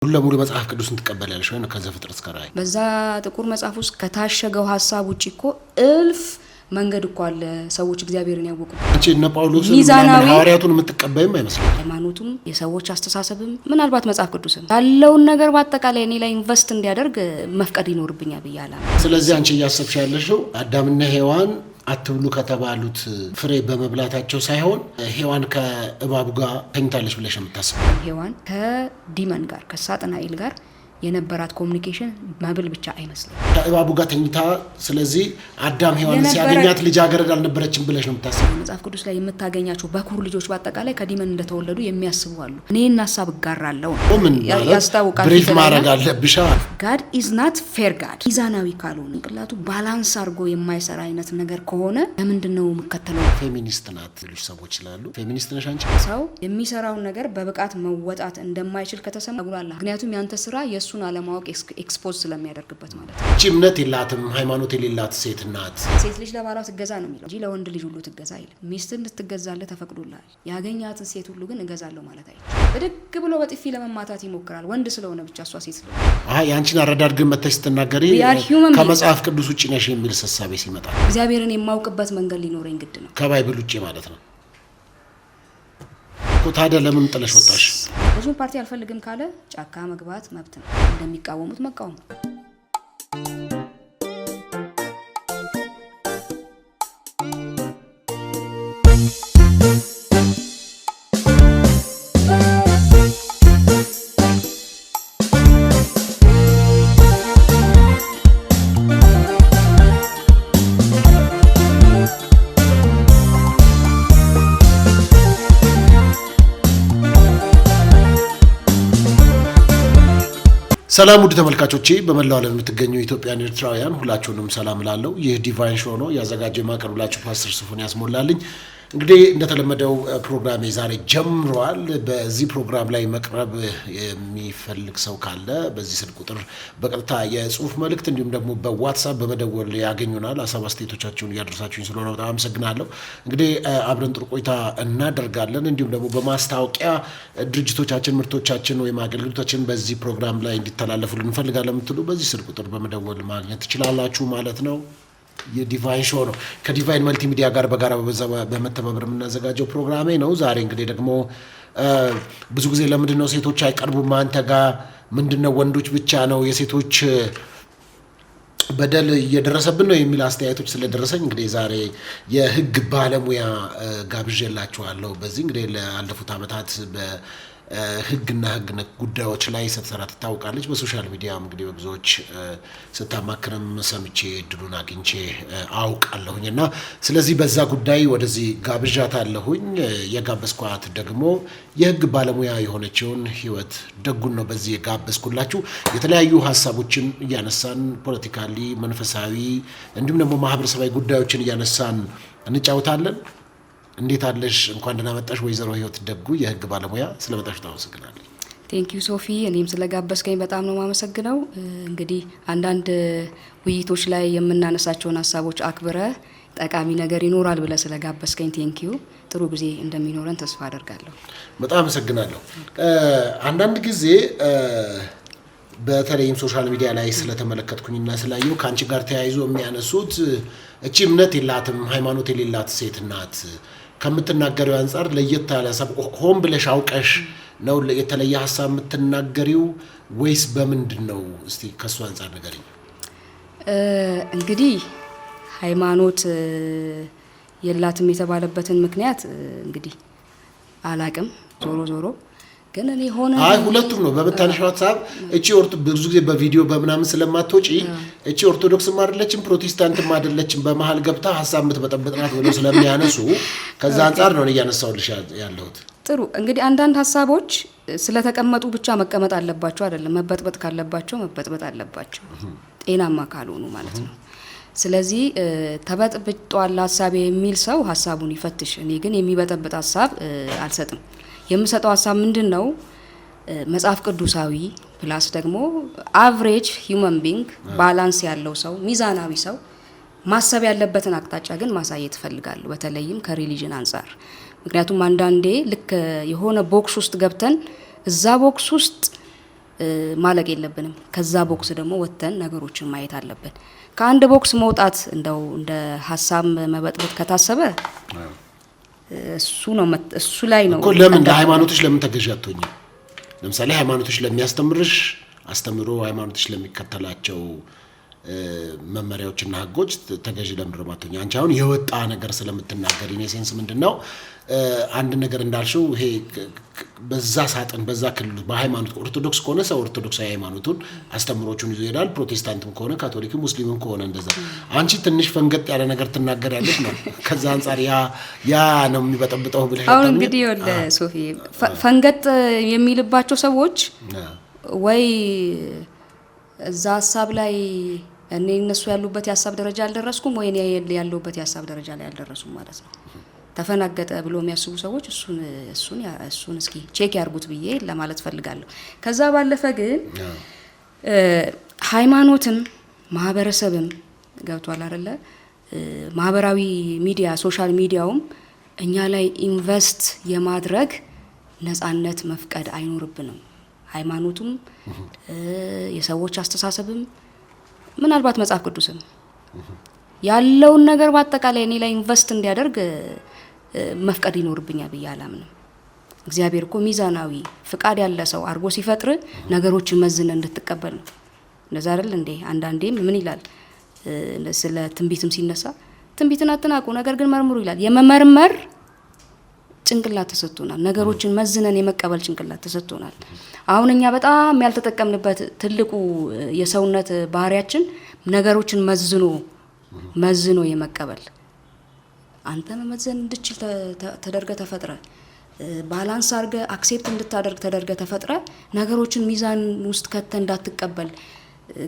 ሙሉ መጽሐፍ ቅዱስን ተቀበላለሽ ወይ ነው ከዘፍጥረት እስከ ራእይ? በዛ ጥቁር መጽሐፍ ውስጥ ከታሸገው ሐሳብ ውጪ እኮ እልፍ መንገድ እኮ አለ ሰዎች እግዚአብሔርን ያወቁ። አንቺ እነ ጳውሎስን ሐዋርያቱን የምትቀበይም አይመስልም። ሃይማኖቱም የሰዎች አስተሳሰብም ምናልባት መጽሐፍ ቅዱስም ያለውን ነገር በአጠቃላይ እኔ ላይ ኢንቨስት እንዲያደርግ መፍቀድ ይኖርብኛል ብያለሁ። ስለዚህ አንቺ እያሰብሽ ያለሽው አዳምና ሔዋን አትብሉ ከተባሉት ፍሬ በመብላታቸው ሳይሆን ሔዋን ከእባቡ ጋር ተኝታለች ብለሽ የምታስበው? ሔዋን ከዲመን ጋር ከሳጥናኤል ጋር የነበራት ኮሙኒኬሽን መብል ብቻ አይመስልም። ከእባቡ ጋር ተኝታ፣ ስለዚህ አዳም ሔዋን ሲያገኛት ልጃገረድ አልነበረችም ብለሽ ነው የምታስበው? መጽሐፍ ቅዱስ ላይ የምታገኛቸው በኩር ልጆች በአጠቃላይ ከዲመን እንደተወለዱ የሚያስቡ አሉ። እኔን ሐሳብ ጋራለው ያስታውቃል። ብሪፍ ማድረግ አለብሽ። God is not fair God ሚዛናዊ ካልሆነ እንቅላቱ ባላንስ አድርጎ የማይሰራ አይነት ነገር ከሆነ ለምንድነው የምከተለው? ፌሚኒስት ናት ልጅ ሰዎች ይላሉ። ፌሚኒስት ነሽ አንቺ? ሰው የሚሰራውን ነገር በብቃት መወጣት እንደማይችል ከተሰማ ጉላላ። ምክንያቱም ያንተ ስራ የሱን አለማወቅ ኤክስፖዝ ስለሚያደርግበት ማለት ነው። እቺ እምነት የላትም ሃይማኖት የሌላት ሴት ናት። ሴት ልጅ ለባሏ ትገዛ ነው የሚለው እንጂ ለወንድ ልጅ ሁሉ ትገዛ አይልም። ሚስት እንድትገዛለ ተፈቅዶላል። ያገኛትን ሴት ሁሉ ግን እገዛለሁ ማለት አይደለም። በድግ ብሎ በጥፊ ለመማታት ይሞክራል ወንድ ስለሆነ ብቻ፣ እሷ ሴት ስለሆነ። ያንቺን አረዳድ ግን መተሽ ስትናገሪ ከመጽሐፍ ቅዱስ ውጪ ነሽ የሚል ሐሳብ ሲመጣ እግዚአብሔርን የማውቅበት መንገድ ሊኖረኝ ግድ ነው። ከባይብል ውጪ ማለት ነው። ታዲያ ለምን ጥለሽ ወጣሽ? ብዙም ፓርቲ አልፈልግም ካለ ጫካ መግባት መብት ነው። እንደሚቃወሙት መቃወም። ሰላም ውድ ተመልካቾቼ፣ በመላው ዓለም የምትገኙ ኢትዮጵያውያን ኤርትራውያን ሁላችሁንም ሰላም ላለው። ይህ ዲቫይን ሾው ነው። ያዘጋጀው ማቀርብላችሁ ፓስተር ሶፎንያስ ያስሞላልኝ። እንግዲህ እንደተለመደው ፕሮግራሜ ዛሬ ጀምሯል። በዚህ ፕሮግራም ላይ መቅረብ የሚፈልግ ሰው ካለ በዚህ ስልክ ቁጥር በቀጥታ የጽሁፍ መልእክት እንዲሁም ደግሞ በዋትስአፕ በመደወል ያገኙናል። ሀሳብ አስተያየቶቻችሁን እያደረሳችሁኝ ስለሆነ በጣም አመሰግናለሁ። እንግዲህ አብረን ጥሩ ቆይታ እናደርጋለን። እንዲሁም ደግሞ በማስታወቂያ ድርጅቶቻችን፣ ምርቶቻችን ወይም አገልግሎቶቻችን በዚህ ፕሮግራም ላይ እንዲተላለፉልን እንፈልጋለን የምትሉ በዚህ ስልክ ቁጥር በመደወል ማግኘት ትችላላችሁ ማለት ነው። የዲቫይን ሾው ነው። ከዲቫይን መልቲሚዲያ ጋር በጋራ በመተባበር የምናዘጋጀው ፕሮግራሜ ነው። ዛሬ እንግዲህ ደግሞ ብዙ ጊዜ ለምንድነው ሴቶች አይቀርቡም አንተ ጋር? ምንድነው ወንዶች ብቻ ነው የሴቶች በደል እየደረሰብን ነው የሚል አስተያየቶች ስለደረሰኝ እንግዲህ ዛሬ የህግ ባለሙያ ጋብዤላችኋለሁ። በዚህ እንግዲህ ለአለፉት ዓመታት ህግና ህግ ነክ ጉዳዮች ላይ ስትሰራ ትታወቃለች። በሶሻል ሚዲያም እንግዲህ በብዙዎች ስታማክርም ሰምቼ እድሉን አግኝቼ አውቃለሁኝና ስለዚህ በዛ ጉዳይ ወደዚህ ጋብዣታለሁኝ። የጋበዝኳት ደግሞ የህግ ባለሙያ የሆነችውን ህይወት ደጉን ነው በዚህ የጋበዝኩላችሁ። የተለያዩ ሀሳቦችን እያነሳን ፖለቲካሊ፣ መንፈሳዊ እንዲሁም ደግሞ ማህበረሰባዊ ጉዳዮችን እያነሳን እንጫወታለን። እንዴት አለሽ? እንኳን ደህና መጣሽ ወይዘሮ ህይወት ደጉ የህግ ባለሙያ። ስለመጣሽ ታመሰግናለሁ። ቴንክ ዩ ሶፊ፣ እኔም ስለጋበዝከኝ በጣም ነው ማመሰግነው። እንግዲህ አንዳንድ ውይይቶች ላይ የምናነሳቸውን ሀሳቦች አክብረ ጠቃሚ ነገር ይኖራል ብለ ስለጋበዝከኝ ቴንክ ዩ። ጥሩ ጊዜ እንደሚኖረን ተስፋ አደርጋለሁ። በጣም አመሰግናለሁ። አንዳንድ ጊዜ በተለይም ሶሻል ሚዲያ ላይ ስለተመለከትኩኝና ስላየው ከአንቺ ጋር ተያይዞ የሚያነሱት እቺ እምነት የላትም ሃይማኖት የሌላት ሴት ናት ከምትናገሪው አንፃር ለየት ያለ ሀሳብ ሆን ብለሽ አውቀሽ ነው የተለየ ሀሳብ የምትናገሪው ወይስ በምንድን ነው? እስቲ ከሱ አንፃር ንገሪኝ። እንግዲህ ሃይማኖት የላትም የተባለበትን ምክንያት እንግዲህ አላቅም። ዞሮ ግን እኔ ሆነ ሁለቱም ነው በመታነሻው ሀሳብ። እቺ ብዙ ጊዜ በቪዲዮ በመናምን ስለማትወጪ እቺ ኦርቶዶክስም አይደለችም ፕሮቴስታንትም አይደለችም በመሃል ገብታ ሀሳብ የምትበጠብጥ ናት ብለው ስለሚያነሱ ከዛ አንፃር ነው እያነሳሁልሽ ያለሁት። ጥሩ እንግዲህ አንዳንድ ሀሳቦች ስለተቀመጡ ብቻ መቀመጥ አለባቸው አይደለም። መበጥበጥ ካለባቸው መበጥበጥ አለባቸው፣ ጤናማ ካልሆኑ ማለት ነው። ስለዚህ ተበጥብጧል ሀሳብ የሚል ሰው ሀሳቡን ይፈትሽ። እኔ ግን የሚበጠብጥ ሀሳብ አልሰጥም። የምሰጠው ሀሳብ ምንድነው? መጽሐፍ ቅዱሳዊ ፕላስ ደግሞ አቨሬጅ ሂዩመን ቢንግ ባላንስ ያለው ሰው፣ ሚዛናዊ ሰው ማሰብ ያለበትን አቅጣጫ ግን ማሳየት ፈልጋለሁ፣ በተለይም ከሪሊጅን አንፃር። ምክንያቱም አንዳንዴ ልክ የሆነ ቦክስ ውስጥ ገብተን እዛ ቦክስ ውስጥ ማለቅ የለብንም። ከዛ ቦክስ ደግሞ ወጥተን ነገሮችን ማየት አለብን። ከአንድ ቦክስ መውጣት እንደው እንደ ሀሳብ መበጥበጥ ከታሰበ እሱ ላይ ነው እኮ። ለምን ለሃይማኖቶች ለምን ተገዥ አትሆኚ? ለምሳሌ ሃይማኖቶች ለሚያስተምርሽ አስተምሮ ሃይማኖቶች ለሚከተላቸው መመሪያዎችና ህጎች ተገዥ ለምንድነው ማትሆኚ? አንቺ አሁን የወጣ ነገር ስለምትናገር ኢኔ ሴንስ ምንድነው አንድ ነገር እንዳልሽው ይሄ በዛ ሳጥን በዛ ክልል በሃይማኖት ኦርቶዶክስ ከሆነ ሰው ኦርቶዶክሳዊ ሃይማኖቱን አስተምሮቹን ይዞ ይሄዳል። ፕሮቴስታንትም ከሆነ ካቶሊክም ሙስሊምም ከሆነ እንደዛ። አንቺ ትንሽ ፈንገጥ ያለ ነገር ትናገሪያለሽ ነው። ከዛ አንፃር ያ ነው የሚበጠብጠው ብለሽ አሁን እንግዲህ ወለ ሶፊ ፈንገጥ የሚልባቸው ሰዎች ወይ እዛ ሐሳብ ላይ እነሱ ያሉበት የሐሳብ ደረጃ አልደረስኩም ወይ እኔ ያለሁበት የሐሳብ ደረጃ ላይ አልደረሱም ማለት ነው። ተፈናገጠ ብሎ የሚያስቡ ሰዎች እሱን እስኪ ቼክ ያርጉት ብዬ ለማለት ፈልጋለሁ። ከዛ ባለፈ ግን ሃይማኖትም ማህበረሰብም ገብቷል አይደለ? ማህበራዊ ሚዲያ ሶሻል ሚዲያውም እኛ ላይ ኢንቨስት የማድረግ ነፃነት መፍቀድ አይኖርብንም። ሃይማኖቱም የሰዎች አስተሳሰብም ምናልባት መጽሐፍ ቅዱስም ያለውን ነገር በአጠቃላይ እኔ ላይ ኢንቨስት እንዲያደርግ መፍቀድ ይኖርብኛል ብዬ አላምንም። እግዚአብሔር እኮ ሚዛናዊ ፍቃድ ያለ ሰው አድርጎ ሲፈጥር ነገሮችን መዝነን እንድትቀበል ነው። እንደዛ አይደል እንዴ? አንዳንዴም ምን ይላል ስለ ትንቢትም ሲነሳ ትንቢትን አትናቁ ነገር ግን መርምሩ ይላል። የመመርመር ጭንቅላት ተሰጥቶናል። ነገሮችን መዝነን የመቀበል ጭንቅላት ተሰጥቶናል። አሁን እኛ በጣም ያልተጠቀምንበት ትልቁ የሰውነት ባህሪያችን ነገሮችን መዝኖ የመቀበል አንተ መመዘን እንድችል ተደርገ ተፈጥረ ባላንስ አርገ አክሴፕት እንድታደርግ ተደርገ ተፈጥረ ነገሮችን ሚዛን ውስጥ ከተ እንዳትቀበል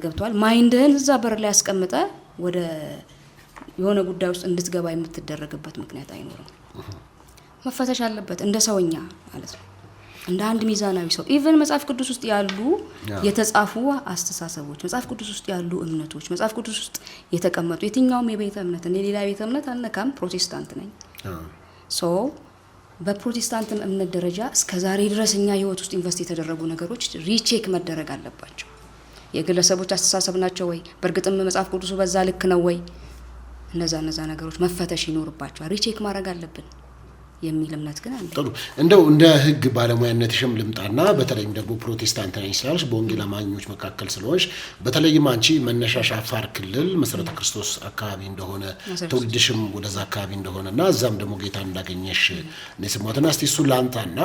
ገብቷል። ማይንድህን እዛ በር ላይ ያስቀምጠ ወደ የሆነ ጉዳይ ውስጥ እንድትገባ የምትደረግበት ምክንያት አይኖርም። መፈተሽ አለበት እንደ ሰውኛ ማለት ነው። እንደ አንድ ሚዛናዊ ሰው ኢቭን መጽሐፍ ቅዱስ ውስጥ ያሉ የተጻፉ አስተሳሰቦች፣ መጽሐፍ ቅዱስ ውስጥ ያሉ እምነቶች፣ መጽሐፍ ቅዱስ ውስጥ የተቀመጡ የትኛውም የቤተ እምነት እኔ ሌላ ቤተ እምነት አልነካም፣ ፕሮቴስታንት ነኝ። ሶ በፕሮቴስታንት እምነት ደረጃ እስከ ዛሬ ድረስ እኛ ህይወት ውስጥ ኢንቨስት የተደረጉ ነገሮች ሪቼክ መደረግ አለባቸው። የግለሰቦች አስተሳሰብ ናቸው ወይ? በእርግጥም መጽሐፍ ቅዱሱ በዛ ልክ ነው ወይ? እነዛ ነገሮች መፈተሽ ይኖርባቸዋል። ሪቼክ ማድረግ አለብን የሚል እምነት ግን አለ። ጥሩ እንደው እንደ ህግ ባለሙያነትሽም ልምጣና በተለይም ደግሞ ፕሮቴስታንት ነኝ ስላልሽ በወንጌል አማኞች መካከል ስለሆንሽ በተለይም አንቺ መነሻሽ አፋር ክልል መሰረተ ክርስቶስ አካባቢ እንደሆነ ትውልድሽም ወደዛ አካባቢ እንደሆነና እዛም ደግሞ ጌታ እንዳገኘሽ ነው የሰማሁትና እስቲ እሱን ላንታና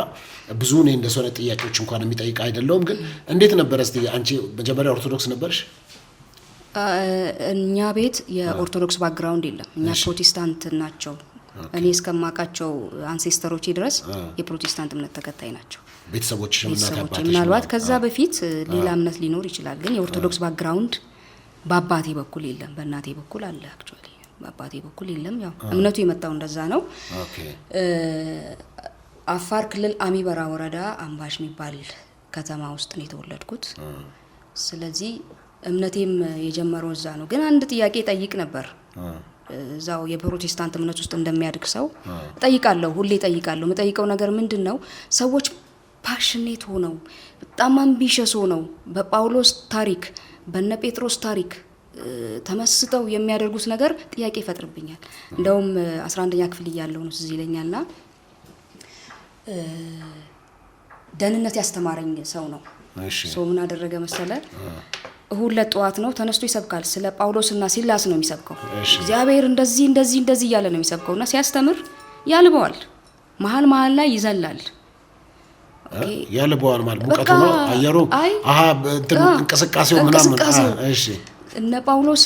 ብዙ ነው እንደሰነ ጥያቄዎች እንኳን የሚጠይቅ አይደለም ግን እንዴት ነበር እስቲ አንቺ መጀመሪያ ኦርቶዶክስ ነበርሽ? እኛ ቤት የኦርቶዶክስ ባክግራውንድ የለም። እኛ ፕሮቴስታንት ናቸው። እኔ እስከማውቃቸው አንሴስተሮቼ ድረስ የፕሮቴስታንት እምነት ተከታይ ናቸው ቤተሰቦችሽም እና አባትሽ። ምናልባት ከዛ በፊት ሌላ እምነት ሊኖር ይችላል ግን የኦርቶዶክስ ባክግራውንድ በአባቴ በኩል የለም። በእናቴ በኩል አለ አክቹአሊ፣ በአባቴ በኩል የለም። ያው እምነቱ የመጣው እንደዛ ነው። አፋር ክልል አሚበራ ወረዳ አምባሽ የሚባል ከተማ ውስጥ ነው የተወለድኩት። ስለዚህ እምነቴም የጀመረው እዛ ነው። ግን አንድ ጥያቄ ጠይቅ ነበር እዛው የፕሮቴስታንት እምነት ውስጥ እንደሚያድግ ሰው ጠይቃለሁ፣ ሁሌ ጠይቃለሁ። መጠይቀው ነገር ምንድነው ሰዎች ፓሽኔት ሆነው በጣም አምቢሽስ ሆነው በጳውሎስ ታሪክ በነ ጴጥሮስ ታሪክ ተመስጠው የሚያደርጉት ነገር ጥያቄ ይፈጥርብኛል። እንደውም 11ኛ ክፍል እያለሁ ነው እዚህ ይለኛልና ደህንነት ያስተማረኝ ሰው ነው። ሰው ምን አደረገ መሰለ እሁድ ለጠዋት ነው ተነስቶ ይሰብካል። ስለ ጳውሎስና ሲላስ ነው የሚሰብከው። እግዚአብሔር እንደዚህ እያለ ነው የሚሰብከውና ሲያስተምር ያልበዋል። መሀል ላይ ይዘላል። ያልበዋል ማለት ሙቀቱ ነው አየሩ እንቅስቃሴው ምናምን። እሺ እነ ጳውሎስ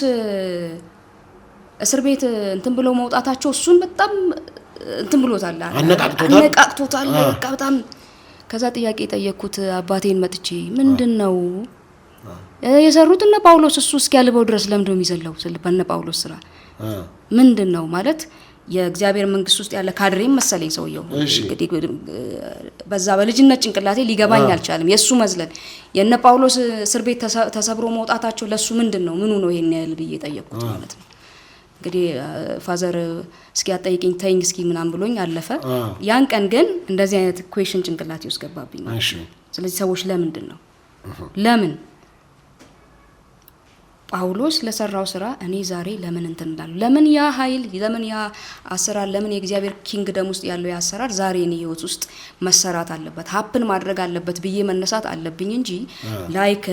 እስር ቤት እንትን ብለው መውጣታቸው እሱን በጣም እንትን ብሎታል፣ አነቃቅቶታል በጣም። ከዛ ጥያቄ ጠየቅኩት አባቴን መጥቼ ምንድነው የሰሩት እነ ጳውሎስ እሱ እስኪያልበው ድረስ ለምንድነው የሚዘለው? በእነ ጳውሎስ ስራ ምንድነው ማለት የእግዚአብሔር መንግስት ውስጥ ያለ ካድሬም መሰለኝ ሰውየው። እንግዲህ በዛ በልጅነት ጭንቅላቴ ሊገባኝ አልቻለም። የሱ መዝለል የነ ጳውሎስ እስር ቤት ተሰብሮ መውጣታቸው ለሱ ምንድነው ምኑ ነው ይሄን ያህል ብዬ ጠየቅኩት ማለት ነው። እንግዲህ ፋዘር እስኪ አጠይቂኝ ተይኝ እስኪ ምናምን ብሎኝ አለፈ። ያን ቀን ግን እንደዚህ አይነት ኩዌሽን ጭንቅላቴ ውስጥ ገባብኝ ማለት ነው። ስለዚህ ሰዎች ለምንድን ነው ለምን ጳውሎስ ለሰራው ስራ እኔ ዛሬ ለምን እንትን እንዳለው ለምን ያ ኃይል ለምን ያ አሰራር ለምን የእግዚአብሔር ኪንግደም ውስጥ ያለው ያ አሰራር ዛሬ እኔ ህይወት ውስጥ መሰራት አለበት ሀፕን ማድረግ አለበት ብዬ መነሳት አለብኝ እንጂ ላይክ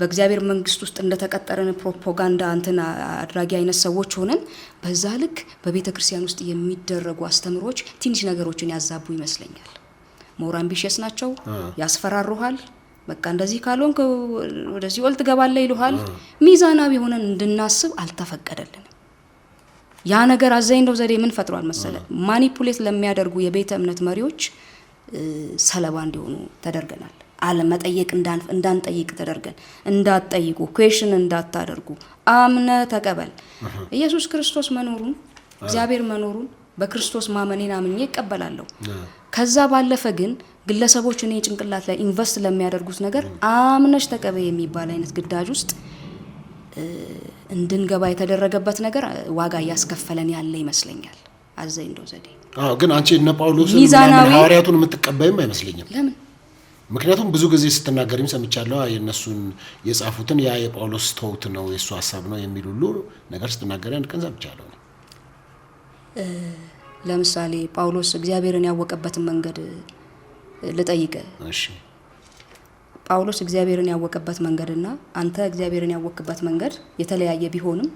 በእግዚአብሔር መንግስት ውስጥ እንደተቀጠረን ፕሮፓጋንዳ እንትን አድራጊ አይነት ሰዎች ሆነን በዛ ልክ በቤተ ክርስቲያን ውስጥ የሚደረጉ አስተምሮች ትንሽ ነገሮችን ያዛቡ ይመስለኛል። ሞር አምቢሽስ ናቸው፣ ያስፈራሩሃል። በቃ እንደዚህ ካልሆንክ ወደ ሲኦል ትገባለህ ይሉሃል። ሚዛናዊ ሆነን እንድናስብ አልተፈቀደልንም። ያ ነገር አዘኝ እንደው ዘዴ ምን ፈጥሯል መሰለ ማኒፑሌት ለሚያደርጉ የቤተ እምነት መሪዎች ሰለባ እንዲሆኑ ተደርገናል። አለመጠየቅ እንዳንጠይቅ ተደርገን እንዳትጠይቁ ኩዌሽን እንዳታደርጉ አምነ ተቀበል ኢየሱስ ክርስቶስ መኖሩን እግዚአብሔር መኖሩን በክርስቶስ ማመኔን አምኜ እቀበላለሁ። ከዛ ባለፈ ግን ግለሰቦች እኔ ጭንቅላት ላይ ኢንቨስት ለሚያደርጉት ነገር አምነሽ ተቀበይ የሚባል አይነት ግዳጅ ውስጥ እንድንገባ የተደረገበት ነገር ዋጋ ያስከፈለን ያለ ይመስለኛል። አዘኝ እንደው ዘዴ ግን አንቺ እነ ጳውሎስን ሐዋርያቱን የምትቀበይም አይመስለኝም። ለምን? ምክንያቱም ብዙ ጊዜ ስትናገሪም ሰምቻለሁ የነሱን የጻፉትን ያ የጳውሎስ ተውት ነው የሱ ሐሳብ ነው የሚል ሁሉ ነገር ስትናገሪ አንድ ቀን ሰምቻለሁ። ለምሳሌ ጳውሎስ እግዚአብሔርን ያወቀበትን መንገድ ልጠይቅ። እሺ ጳውሎስ እግዚአብሔርን ያወቀበት መንገድና አንተ እግዚአብሔርን ያወቅበት መንገድ የተለያየ ቢሆንም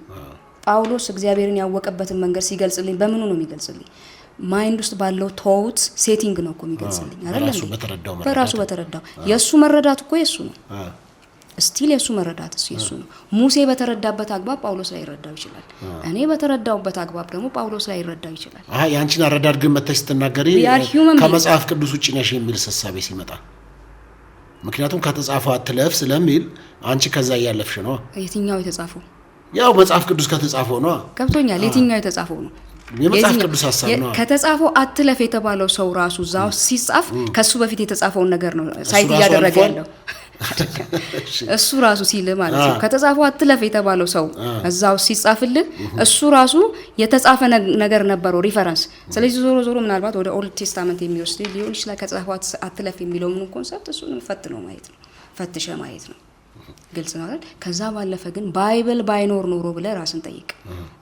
ጳውሎስ እግዚአብሔርን ያወቀበትን መንገድ ሲገልጽልኝ በምኑ ነው የሚገልጽልኝ? ማይንድ ውስጥ ባለው ቶት ሴቲንግ ነው እኮ የሚገልጽልኝ አይደል? በራሱ በተረዳው የሱ መረዳት እኮ የሱ ነው። ስቲል የሱ መረዳት የሱ ነው። ሙሴ በተረዳበት አግባብ ጳውሎስ ላይ ይረዳው ይችላል። እኔ በተረዳውበት አግባብ ደግሞ ጳውሎስ ላይ ይረዳው ይችላል። ያንቺን አረዳድ ግን መተሽ ስትናገሪ ከመጽሐፍ ቅዱስ ውጪ ነሽ የሚል ሐሳብ ሲመጣ ምክንያቱም ከተጻፈው አትለፍ ስለሚል አንቺ ከዛ ያለፍሽ ነው። የትኛው የተጻፈው? ያው መጽሐፍ ቅዱስ ከተጻፈው ነው። ገብቶኛል። የትኛው የተጻፈው ነው? የመጽሐፍ ቅዱስ ሐሳብ ነው። ከተጻፈው አትለፍ የተባለው ሰው ራሱ ዛው ሲጻፍ ከሱ በፊት የተጻፈውን ነገር ነው ሳይት ያደረገ ያለው እሱ ራሱ ሲል ማለት ነው። ከተጻፈው አትለፍ የተባለው ሰው እዛው ሲጻፍልህ እሱ ራሱ የተጻፈ ነገር ነበረው ሪፈረንስ። ስለዚህ ዞሮ ዞሮ ምናልባት ወደ ኦልድ ቴስታመንት የሚወስድ ሊሆን ይችላል። ከተጻፈው አትለፍ የሚለው ምን ኮንሰፕት እሱንም ፈትነው ማየት ነው፣ ፈትሸ ማየት ነው። ግልጽ ነው አይደል? ከዛ ባለፈ ግን ባይብል ባይኖር ኖሮ ብለህ ራስን ጠይቅ።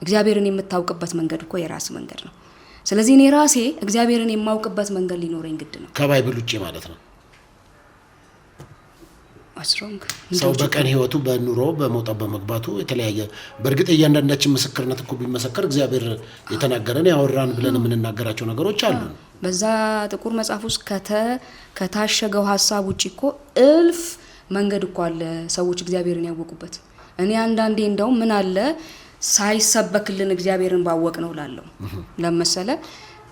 እግዚአብሔርን የምታውቅበት መንገድ እኮ የራስ መንገድ ነው። ስለዚህ እኔ ራሴ እግዚአብሔርን የማውቅበት መንገድ ሊኖረኝ ግድ ነው፣ ከባይብል ውጪ ማለት ነው። ሰው በቀን ህይወቱ በኑሮ በመውጣት በመግባቱ የተለያየ በእርግጥ እያንዳንዳችን ምስክርነት እኮ ቢመሰከር እግዚአብሔር የተናገረን ያወራን ብለን የምንናገራቸው ነገሮች አሉ። በዛ ጥቁር መጽሐፍ ውስጥ ከታሸገው ሐሳብ ውጪ እኮ እልፍ መንገድ እኮ አለ ሰዎች እግዚአብሔርን ያወቁበት። እኔ አንዳንዴ እንደው ምን አለ ሳይሰበክልን እግዚአብሔርን ባወቅ ነው ላለው ለምሳሌ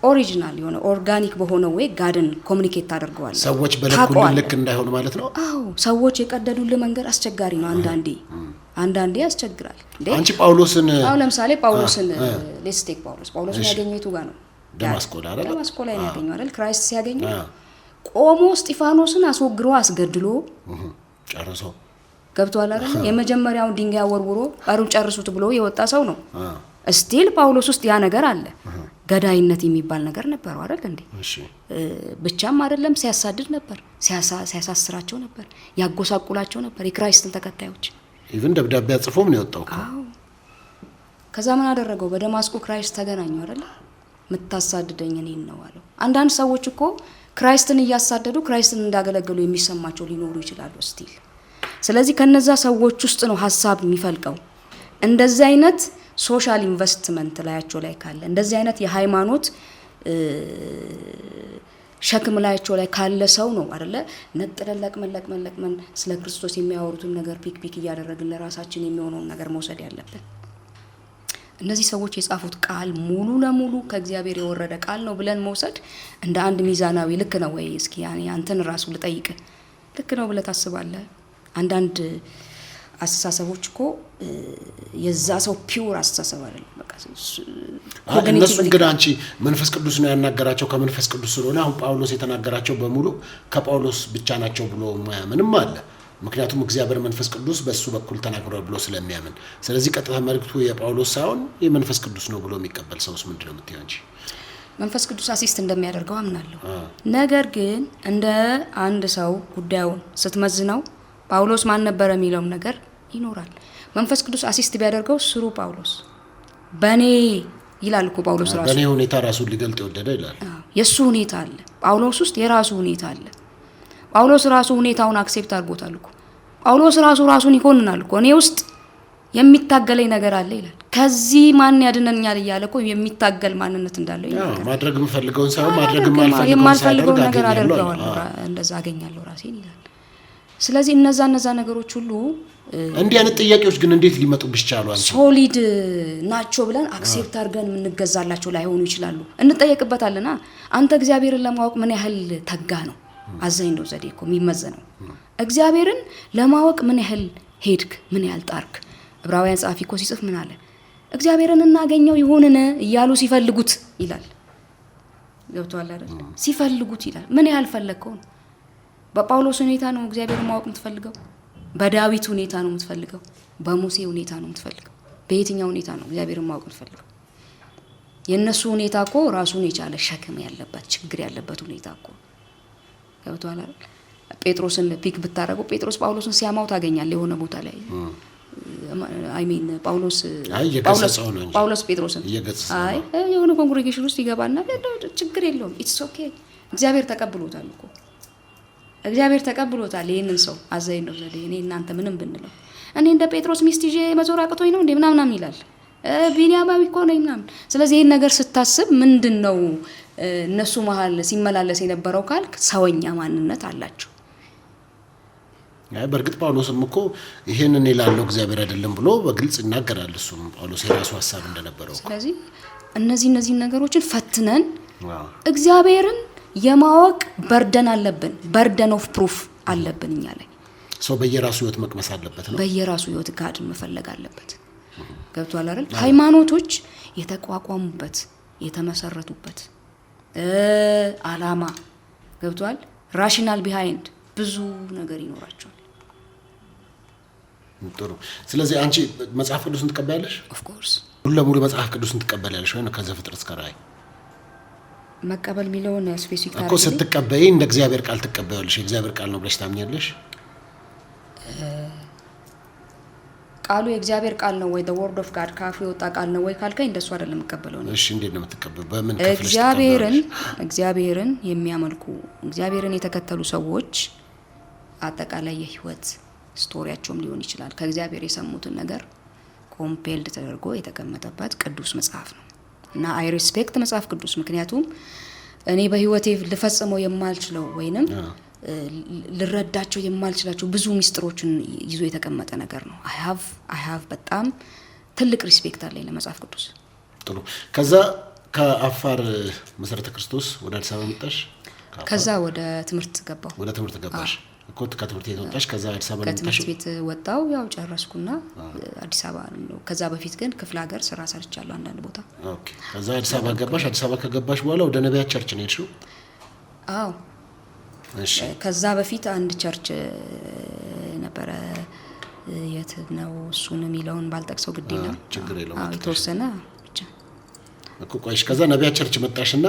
ኦሪጂናል የሆነ ኦርጋኒክ በሆነ ወይ ጋድን ኮሙኒኬት ታደርገዋል። ሰዎች በለኩልን ልክ እንዳይሆን ማለት ነው። አዎ ሰዎች የቀደዱልን መንገድ አስቸጋሪ ነው። አንዳንዴ ያስቸግራል። አንቺ ጳውሎስን ለምሳሌ ጳውሎስን ሌትስ ቴክ ጳውሎስን ያገኘው የቱ ጋር ነው? ደማስቆ ላይ ነው ያገኘው አይደል? ክራይስት ሲያገኘው ቆሞ እስጢፋኖስን አስወግሮ አስገድሎ ጨርሶ ገብቷል አይደል? የመጀመሪያውን ድንጋይ ወርውሮ አሩን ጨርሱት ብሎ የወጣ ሰው ነው። ስቲል ጳውሎስ ውስጥ ያ ነገር አለ። ገዳይነት የሚባል ነገር ነበረው አይደል እንዴ? ብቻም አይደለም ሲያሳድድ ነበር፣ ሲያሳስራቸው ነበር፣ ያጎሳቁላቸው ነበር የክራይስትን ተከታዮች። ኢቭን ደብዳቤ አጽፎም ነው የወጣው። ከዛ ምን አደረገው? በደማስቆ ክራይስት ተገናኘው አይደል? ምታሳድደኝ እኔን ነው አለው። አንዳንድ ሰዎች እኮ ክራይስትን እያሳደዱ ክራይስትን እንዳገለገሉ የሚሰማቸው ሊኖሩ ይችላሉ ስቲል። ስለዚህ ከነዛ ሰዎች ውስጥ ነው ሐሳብ የሚፈልቀው። እንደዚህ አይነት ሶሻል ኢንቨስትመንት ላያቸው ላይ ካለ እንደዚህ አይነት የሃይማኖት ሸክም ላያቸው ላይ ካለ ሰው ነው አይደለ ነጥለን ለቅመን ስለ ክርስቶስ የሚያወሩትን ነገር ፒክ እያደረግን ለራሳችን የሚሆነውን ነገር መውሰድ ያለብን። እነዚህ ሰዎች የጻፉት ቃል ሙሉ ለሙሉ ከእግዚአብሔር የወረደ ቃል ነው ብለን መውሰድ እንደ አንድ ሚዛናዊ ልክ ነው ወይ? እስኪ አንተን ራሱ ልጠይቅ፣ ልክ ነው ብለህ ታስባለህ? አንዳንድ አስተሳሰቦች እኮ የዛ ሰው ፒውር አስተሳሰብ አይደለም። በቃ እነሱ እንግዲህ አንቺ መንፈስ ቅዱስ ነው ያናገራቸው ከመንፈስ ቅዱስ ስለሆነ አሁን ጳውሎስ የተናገራቸው በሙሉ ከጳውሎስ ብቻ ናቸው ብሎ ማያምንም አለ። ምክንያቱም እግዚአብሔር መንፈስ ቅዱስ በሱ በኩል ተናግሯል ብሎ ስለሚያምን፣ ስለዚህ ቀጥታ መልእክቱ የጳውሎስ ሳይሆን የመንፈስ ቅዱስ ነው ብሎ የሚቀበል ሰውስ ምንድነው የምትይው አንቺ? መንፈስ ቅዱስ አሲስት እንደሚያደርገው አምናለሁ። ነገር ግን እንደ አንድ ሰው ጉዳዩን ስትመዝነው ጳውሎስ ማን ነበር የሚለውም ነገር ይኖራል። መንፈስ ቅዱስ አሲስት ቢያደርገው ስሩ ጳውሎስ በኔ ይላል እኮ ጳውሎስ ራሱ በኔ ሁኔታ ራሱን ሊገልጥ ይወደደ ይላል። የሱ ሁኔታ አለ ጳውሎስ ውስጥ የራሱ ሁኔታ አለ። ጳውሎስ ራሱ ሁኔታውን አክሴፕት አድርጎታል እኮ። ጳውሎስ ራሱን ይኮንናል እኮ እኔ ውስጥ የሚታገለኝ ነገር አለ ይላል። ከዚህ ማን ያድነኛል እያለ እኮ የሚታገል ማንነት እንዳለው ይናገራል። ማድረግ የምፈልገውን ሳይሆን ማድረግ የማልፈልገውን ነገር አደርጋለሁ፣ እንደዛ አገኛለሁ ራሴን ይላል። ስለዚህ እነዛ ነገሮች ሁሉ እንዲህ አይነት ጥያቄዎች ግን እንዴት ሊመጡብሽ ቻሉ? አንቺ ሶሊድ ናቸው ብለን አክሴፕት አድርገን የምንገዛላቸው ላይሆኑ ይችላሉ። እንጠየቅበታልና አንተ እግዚአብሔርን ለማወቅ ምን ያህል ተጋ ነው? አዛኝ ነው ዘዴ እኮ የሚመዘነው። እግዚአብሔርን ለማወቅ ምን ያህል ሄድክ? ምን ያህል ጣርክ? ዕብራውያን ጻፊ እኮ ሲጽፍ ምን አለ? እግዚአብሔርን እናገኘው ይሆንን እያሉ ሲፈልጉት ይላል። ገብቷል አይደል? ሲፈልጉት ይላል። ምን ያህል ፈለግከው ነው? በጳውሎስ ሁኔታ ነው እግዚአብሔርን ማወቅ የምትፈልገው? በዳዊት ሁኔታ ነው የምትፈልገው? በሙሴ ሁኔታ ነው የምትፈልገው? በየትኛው ሁኔታ ነው እግዚአብሔርን ማወቅ የምትፈልገው? የነሱ ሁኔታ እኮ ራሱን የቻለ ሸክም ያለበት ችግር ያለበት ሁኔታ እኮ ገብቷል አይደል? ጴጥሮስን ፒክ ብታረጉ ጴጥሮስ ጳውሎስን ሲያማው ታገኛለህ የሆነ ቦታ ላይ ጳውሎስ ጴጥሮስን የሆነ ኮንግሬጌሽን ውስጥ ይገባና ችግር የለውም ኢትስ ኦኬ እግዚአብሔር ተቀብሎታል እኮ እግዚአብሔር ተቀብሎታል ይሄንን ሰው አዛኝ ነው ዘዴ እኔ እናንተ ምንም ብንለው እኔ እንደ ጴጥሮስ ሚስት ይዤ መዞር አቅቶኝ ነው እንዴ ምናምን ይላል ቢንያማዊ እኮ ነኝ ምናምን። ስለዚህ ይሄን ነገር ስታስብ ምንድነው እነሱ መሀል ሲመላለስ የነበረው ካልክ ሰውኛ ማንነት አላቸው። በእርግጥ ጳውሎስም እኮ ይሄንን ይላል እግዚአብሔር አይደለም ብሎ በግልጽ ይናገራል። እሱም ጳውሎስ የራሱ ሐሳብ እንደነበረው። ስለዚህ እነዚህ ነገሮችን ፈትነን እግዚአብሔርን የማወቅ በርደን አለብን። በርደን ኦፍ ፕሩፍ አለብን እኛ ላይ። ሰው በየራሱ ህይወት መቅመስ አለበት ነው። በየራሱ ህይወት ጋድ መፈለግ አለበት። ገብቷል አይደል? ሃይማኖቶች የተቋቋሙበት የተመሰረቱበት አላማ ገብቷል። ራሽናል ቢሃይንድ ብዙ ነገር ይኖራቸዋል። ጥሩ። ስለዚህ አንቺ መጽሐፍ ቅዱስን ትቀበያለሽ? ኦፍ ኮርስ ሁሉ ለሙሉ መጽሐፍ ቅዱስን ትቀበያለሽ ወይ ነው? ከዘፍጥረት እስከ ራዕይ መቀበል የሚለውን ስፔሲፊክ እኮ ስትቀበይ እንደ እግዚአብሔር ቃል ትቀበያለሽ። የእግዚአብሔር ቃል ነው ብለሽ ታምኛለሽ? ቃሉ የእግዚአብሔር ቃል ነው ወይ the word of God ካፉ የወጣ ቃል ነው ወይ ካልከኝ እንደሱ አይደለም የምቀበለው ነው። እሺ እንዴት ነው የምትቀበለው? በምን እግዚአብሔርን የሚያመልኩ እግዚአብሔርን የተከተሉ ሰዎች አጠቃላይ የህይወት ስቶሪያቸውም ሊሆን ይችላል ከእግዚአብሔር የሰሙትን ነገር ኮምፔልድ ተደርጎ የተቀመጠበት ቅዱስ መጽሐፍ ነው እና አይ ሪስፔክት መጽሐፍ ቅዱስ። ምክንያቱም እኔ በህይወቴ ልፈጽመው የማልችለው ወይንም ልረዳቸው የማልችላቸው ብዙ ሚስጥሮችን ይዞ የተቀመጠ ነገር ነው። አይ ሃቭ በጣም ትልቅ ሪስፔክት አለኝ ለመጽሐፍ ቅዱስ። ጥሩ። ከዛ ከአፋር መሰረተ ክርስቶስ ወደ አዲስ አበባ መጣሽ? ከዛ ወደ ትምህርት ገባሁ። ወደ ትምህርት ገባሽ? እኮ ከትምህርት ቤት ወጣሽ? ከዛ አዲስ አበባ መጣሽ? ከትምህርት ቤት ወጣሁ፣ ያው ጨረስኩና አዲስ አበባ ነው። ከዛ በፊት ግን ክፍለ ሀገር ስራ ሰርቻለሁ አንዳንድ ቦታ። ኦኬ። ከዛ አዲስ አበባ ገባሽ። አዲስ አበባ ከገባሽ በኋላ ወደ ነቢያት ቸርች ነው የሄድሽው? አዎ። እሺ። ከዛ በፊት አንድ ቸርች ነበረ። የት ነው እሱን የሚለውን ባልጠቅሰው ግድ የለም። ችግር የለውም። አዎ የተወሰነ ብቻ እኮ ቆይሽ። ከዛ ነቢያት ቸርች መጣሽና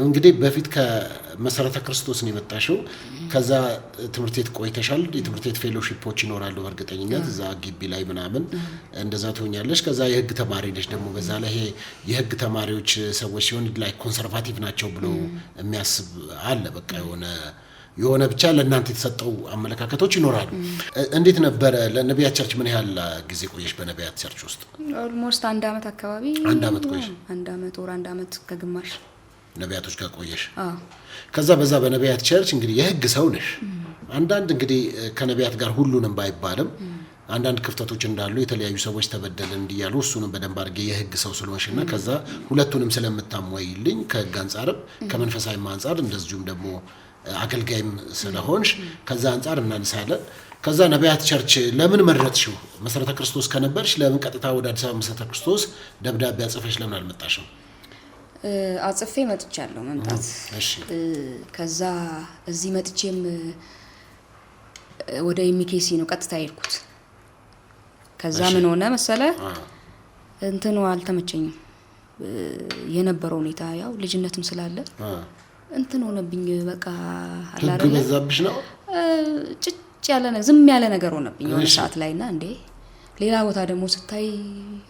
እንግዲህ በፊት ከመሰረተ ክርስቶስ ነው የመጣሽው። ከዛ ትምህርት ቤት ቆይተሻል። የትምህርት ቤት ፌሎሺፖች ይኖራሉ በእርግጠኝነት እዛ ግቢ ላይ ምናምን እንደዛ ትሆኛለሽ። ከዛ የህግ ተማሪ ነሽ ደግሞ በዛ ላይ ይሄ የህግ ተማሪዎች ሰዎች ሲሆን ላይ ኮንሰርቫቲቭ ናቸው ብሎ የሚያስብ አለ። በቃ የሆነ ብቻ ለእናንተ የተሰጠው አመለካከቶች ይኖራሉ። እንዴት ነበረ? ለነቢያት ቸርች ምን ያህል ጊዜ ቆየሽ? በነቢያት ቸርች ውስጥ ኦልሞስት 1 አመት አካባቢ። 1 አመት ቆየሽ? 1 አመት ከግማሽ ነቢያቶች ጋር ቆየሽ። ከዛ በዛ በነቢያት ቸርች እንግዲህ የህግ ሰው ነሽ። አንዳንድ እንግዲህ ከነቢያት ጋር ሁሉንም ባይባልም አንዳንድ ክፍተቶች እንዳሉ የተለያዩ ሰዎች ተበደልን እንዲያሉ እሱንም በደንብ አድርጌ የህግ ሰው ስለሆንሽና ከዛ ሁለቱንም ስለምታሟይልኝ ከህግ አንጻርም ከመንፈሳዊም አንጻር እንደዚሁም ደግሞ አገልጋይም ስለሆንሽ ከዛ አንጻር እናንሳለን። ከዛ ነቢያት ቸርች ለምን መረጥሽው? መሰረተ ክርስቶስ ከነበርሽ ለምን ቀጥታ ወደ አዲስ አበባ መሰረተ ክርስቶስ ደብዳቤ አጽፈሽ ለምን አልመጣሽም? አጽፌ መጥቻለሁ መምጣት። እሺ። ከዛ እዚህ መጥቼም ወደ ኢሚኬሲ ነው ቀጥታ የሄድኩት። ከዛ ምን ሆነ መሰለ እንትኑ አልተመቸኝም። የነበረው ሁኔታ ያው ልጅነትም ስላለ እንትን ሆነብኝ። በቃ አላረለ በዛብሽ ነው ጭጭ ያለ ነገር ዝም ያለ ነገር ሆነብኝ የሆነ ሰዓት ላይና እንዴ ሌላ ቦታ ደግሞ ስታይ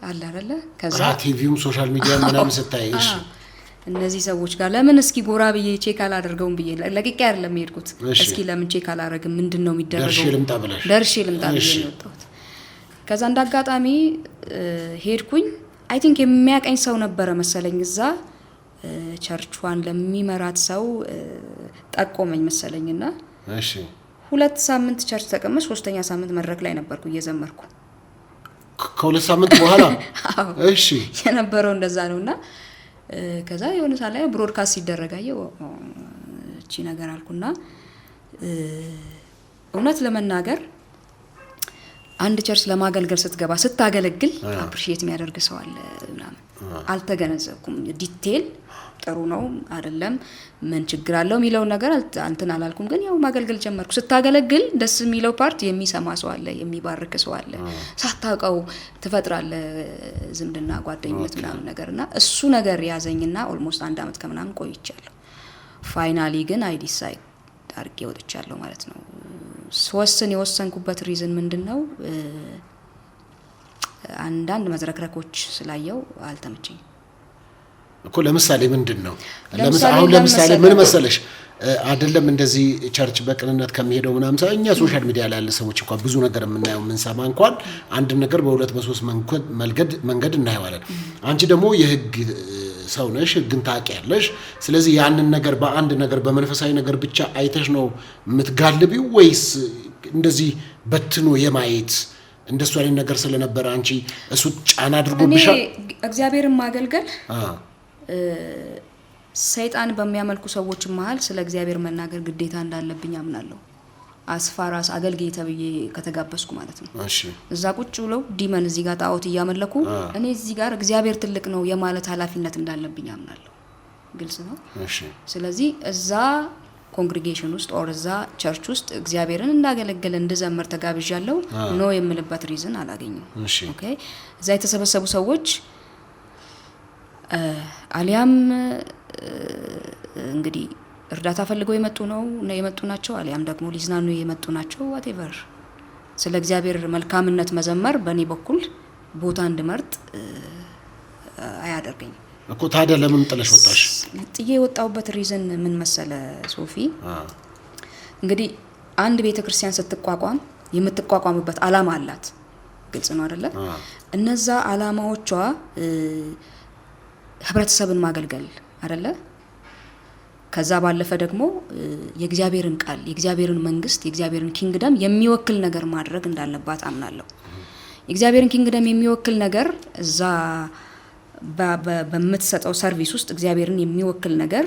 አለ አይደለ ከዛ ቲቪውም ሶሻል ሚዲያ ምናምን ስታይ እሺ እነዚህ ሰዎች ጋር ለምን እስኪ ጎራ ብዬ ቼክ አላደርገውም ብዬ ለቂቄ አይደለም የሄድኩት እስኪ ለምን ቼክ አላደርግም ምንድነው የሚደረገው ደርሼ ልምጣ ብዬ ነው የወጣሁት። ከዛ እንዳጋጣሚ ሄድኩኝ። አይ ቲንክ የሚያቀኝ ሰው ነበረ መሰለኝ እዛ ቸርቿን ለሚመራት ሰው ጠቆመኝ መሰለኝና እሺ 2 ሳምንት ቸርች ተቀመጥ 3ኛ ሳምንት መድረክ ላይ ነበርኩ እየዘመርኩ ከ2 ሳምንት በኋላ እሺ የነበረው እንደዛ ነውና ከዛ የሆነ ሰዓት ላይ ብሮድካስት ሲደረጋየው እቺ ነገር አልኩና እውነት ለመናገር አንድ ቸርች ለማገልገል ስትገባ ስታገለግል አፕሪሺየት የሚያደርግ ሰው አለ ምናምን አልተገነዘብኩም። ዲቴል ጥሩ ነው አይደለም ምን ችግር አለው የሚለው ነገር አንተን አላልኩም። ግን ያው ማገልገል ጀመርኩ። ስታገለግል ደስ የሚለው ፓርት የሚሰማ ሰው አለ፣ የሚባርክ ሰው አለ፣ ሳታውቀው ትፈጥራለህ ዝምድና ጓደኝነት ምናምን ነገርና እሱ ነገር ያዘኝና ኦልሞስት 1 አመት ከምናምን ቆይቻለሁ። ፋይናሊ ግን አይ ዲሳይድ አርጌ ወጥቻለሁ ማለት ነው። የወሰንኩበት ሪዝን ምንድነው? አንዳንድ መዝረክረኮች ስላየው አልተመቸኝ እኮ። ለምሳሌ ምንድነው? ለምሳሌ ምን መሰለሽ አይደለም እንደዚህ ቸርች በቅንነት ከመሄደው ምናምን ሰው እኛ ሶሻል ሚዲያ ላይ ያለ ሰዎች እንኳን ብዙ ነገር የምናየው የምንሰማ እንኳን አንድ ነገር በ2 በ3 መንገድ እናየዋለን። አንቺ ደግሞ የህግ ሰው ነሽ፣ ህግን ታውቂያለሽ። ስለዚህ ያንን ነገር በአንድ ነገር በመንፈሳዊ ነገር ብቻ አይተሽ ነው የምትጋልቢው ወይስ እንደዚህ በትኖ የማየት እንደሱ አይነት ነገር ስለነበረ አንቺ እሱ ጫና አድርጎብሻል? እግዚአብሔርን ማገልገል ሰይጣን በሚያመልኩ ሰዎች መሃል ስለ እግዚአብሔር መናገር ግዴታ እንዳለብኝ አምናለሁ። አስፋራስ አገልጋይ ተብዬ ከተጋበስኩ ማለት ነው። እሺ እዛ ቁጭ ብለው ዲመን እዚህ ጋር ጣዖት እያመለኩ እኔ እዚህ ጋር እግዚአብሔር ትልቅ ነው የማለት ኃላፊነት እንዳለብኝ አምናለሁ። ግልጽ ነው። እሺ ስለዚህ እዛ ኮንግሪጌሽን ውስጥ ኦር እዛ ቸርች ውስጥ እግዚአብሔርን እንዳገለገለ እንድዘምር ተጋብዣለሁ። ኖ የምልበት ሪዝን አላገኘም። ኦኬ እዛ የተሰበሰቡ ሰዎች አሊያም እንግዲህ እርዳታ ፈልገው የመጡ ናቸው፣ አሊያም ደግሞ ሊዝናኑ የመጡ ናቸው። ዋቴቨር ስለ እግዚአብሔር መልካምነት መዘመር በእኔ በኩል ቦታ እንድመርጥ አያደርገኝ እኮ። ታዲያ ለምን ጥለሽ ወጣሽ? ጥዬ የወጣሁበት ሪዝን ምን መሰለ ሶፊ? እንግዲህ አንድ ቤተክርስቲያን ስትቋቋም የምትቋቋምበት አላማ አላት። ግልጽ ነው አይደለ? እነዛ አላማዎቿ ህብረተሰብን ማገልገል አይደለ? ከዛ ባለፈ ደግሞ የእግዚአብሔርን ቃል፣ የእግዚአብሔርን መንግስት፣ የእግዚአብሔርን ኪንግደም የሚወክል ነገር ማድረግ እንዳለባት አምናለሁ። የእግዚአብሔርን ኪንግደም የሚወክል ነገር እዛ በምትሰጠው ሰርቪስ ውስጥ እግዚአብሔርን የሚወክል ነገር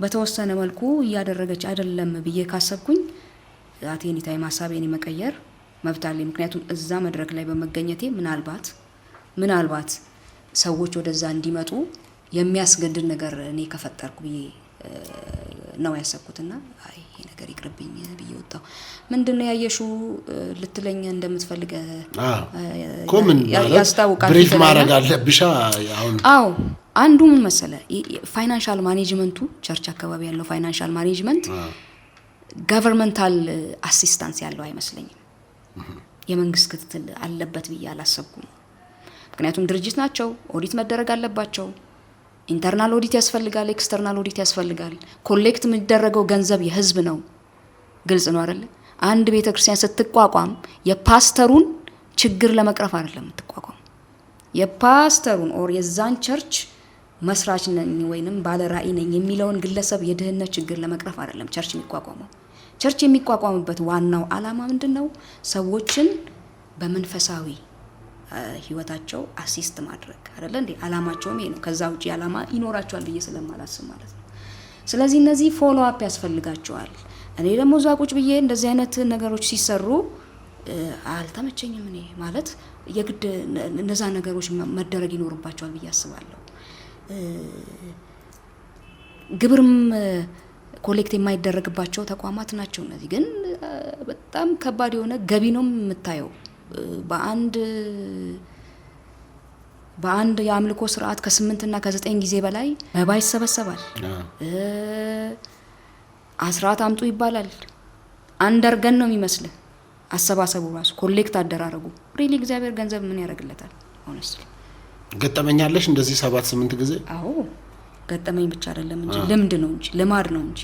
በተወሰነ መልኩ እያደረገች አይደለም ብዬ ካሰብኩኝ አቴኒ ታይም ሐሳቤን የመቀየር መብት አለኝ። ምክንያቱም እዛ መድረክ ላይ በመገኘቴ ምናልባት ሰዎች ወደዛ እንዲመጡ የሚያስገድድ ነገር እኔ ከፈጠርኩ ብዬ ነው ያሰብኩትና አይ ይሄ ነገር ይቅርብኝ ብዬ ወጣሁ። ምንድነው ያየሽው ልትለኝ እንደምትፈልግ ኮምን ያስታውቃል። ብሪፍ ማድረግ አለብሽ። አዎ አንዱ ምን መሰለ ፋይናንሻል ማኔጅመንቱ ቸርች አካባቢ ያለው ፋይናንሻል ማኔጅመንት ገቨርንመንታል አሲስታንስ ያለው አይመስለኝም። የመንግስት ክትትል አለበት ብዬ አላሰብኩም። ምክንያቱም ድርጅት ናቸው፣ ኦዲት መደረግ አለባቸው። ኢንተርናል ኦዲት ያስፈልጋል፣ ኤክስተርናል ኦዲት ያስፈልጋል። ኮሌክት የሚደረገው ገንዘብ የህዝብ ነው። ግልጽ ነው አይደል? አንድ ቤተክርስቲያን ስትቋቋም የፓስተሩን ችግር ለመቅረፍ አይደለም የምትቋቋም። የፓስተሩን ኦር የዛን ቸርች መስራች ነኝ ወይንም ባለ ራዕይ ነኝ የሚለውን ግለሰብ የድህነት ችግር ለመቅረፍ አይደለም ቸርች የሚቋቋመው። ቸርች የሚቋቋምበት ዋናው ዓላማ ምንድነው? ሰዎችን በመንፈሳዊ ህይወታቸው አሲስት ማድረግ አይደለ እንዴ? ዓላማቸው ይሄ ነው። ከዛ ውጪ ዓላማ ይኖራቸዋል ብዬ ስለማላስብ ማለት ነው። ስለዚህ እነዚህ ፎሎ አፕ ያስፈልጋቸዋል። እኔ ደግሞ እዛ ቁጭ ብዬ እንደዚህ አይነት ነገሮች ሲሰሩ አልተመቸኝም። እኔ ማለት የግድ እነዛ ነገሮች መደረግ ይኖርባቸዋል ብዬ አስባለሁ። ግብርም ኮሌክት የማይደረግባቸው ተቋማት ናቸው እነዚህ። ግን በጣም ከባድ የሆነ ገቢ ነው የምታየው። በአንድ በአንድ የአምልኮ ስርዓት ከ8 እና ከ9 ጊዜ በላይ መባ ይሰበሰባል። አስራት አምጡ ይባላል። አንደርገን ነው የሚመስል አሰባሰቡ ራሱ ኮሌክት አደራረጉ። ሪሊ እግዚአብሔር ገንዘብ ምን ያደርግለታል? ሆነስሊ ገጠመኛለሽ እንደዚህ 7-8 ጊዜ? አዎ ገጠመኝ ብቻ አይደለም እንጂ ልምድ ነው እንጂ ልማድ ነው እንጂ።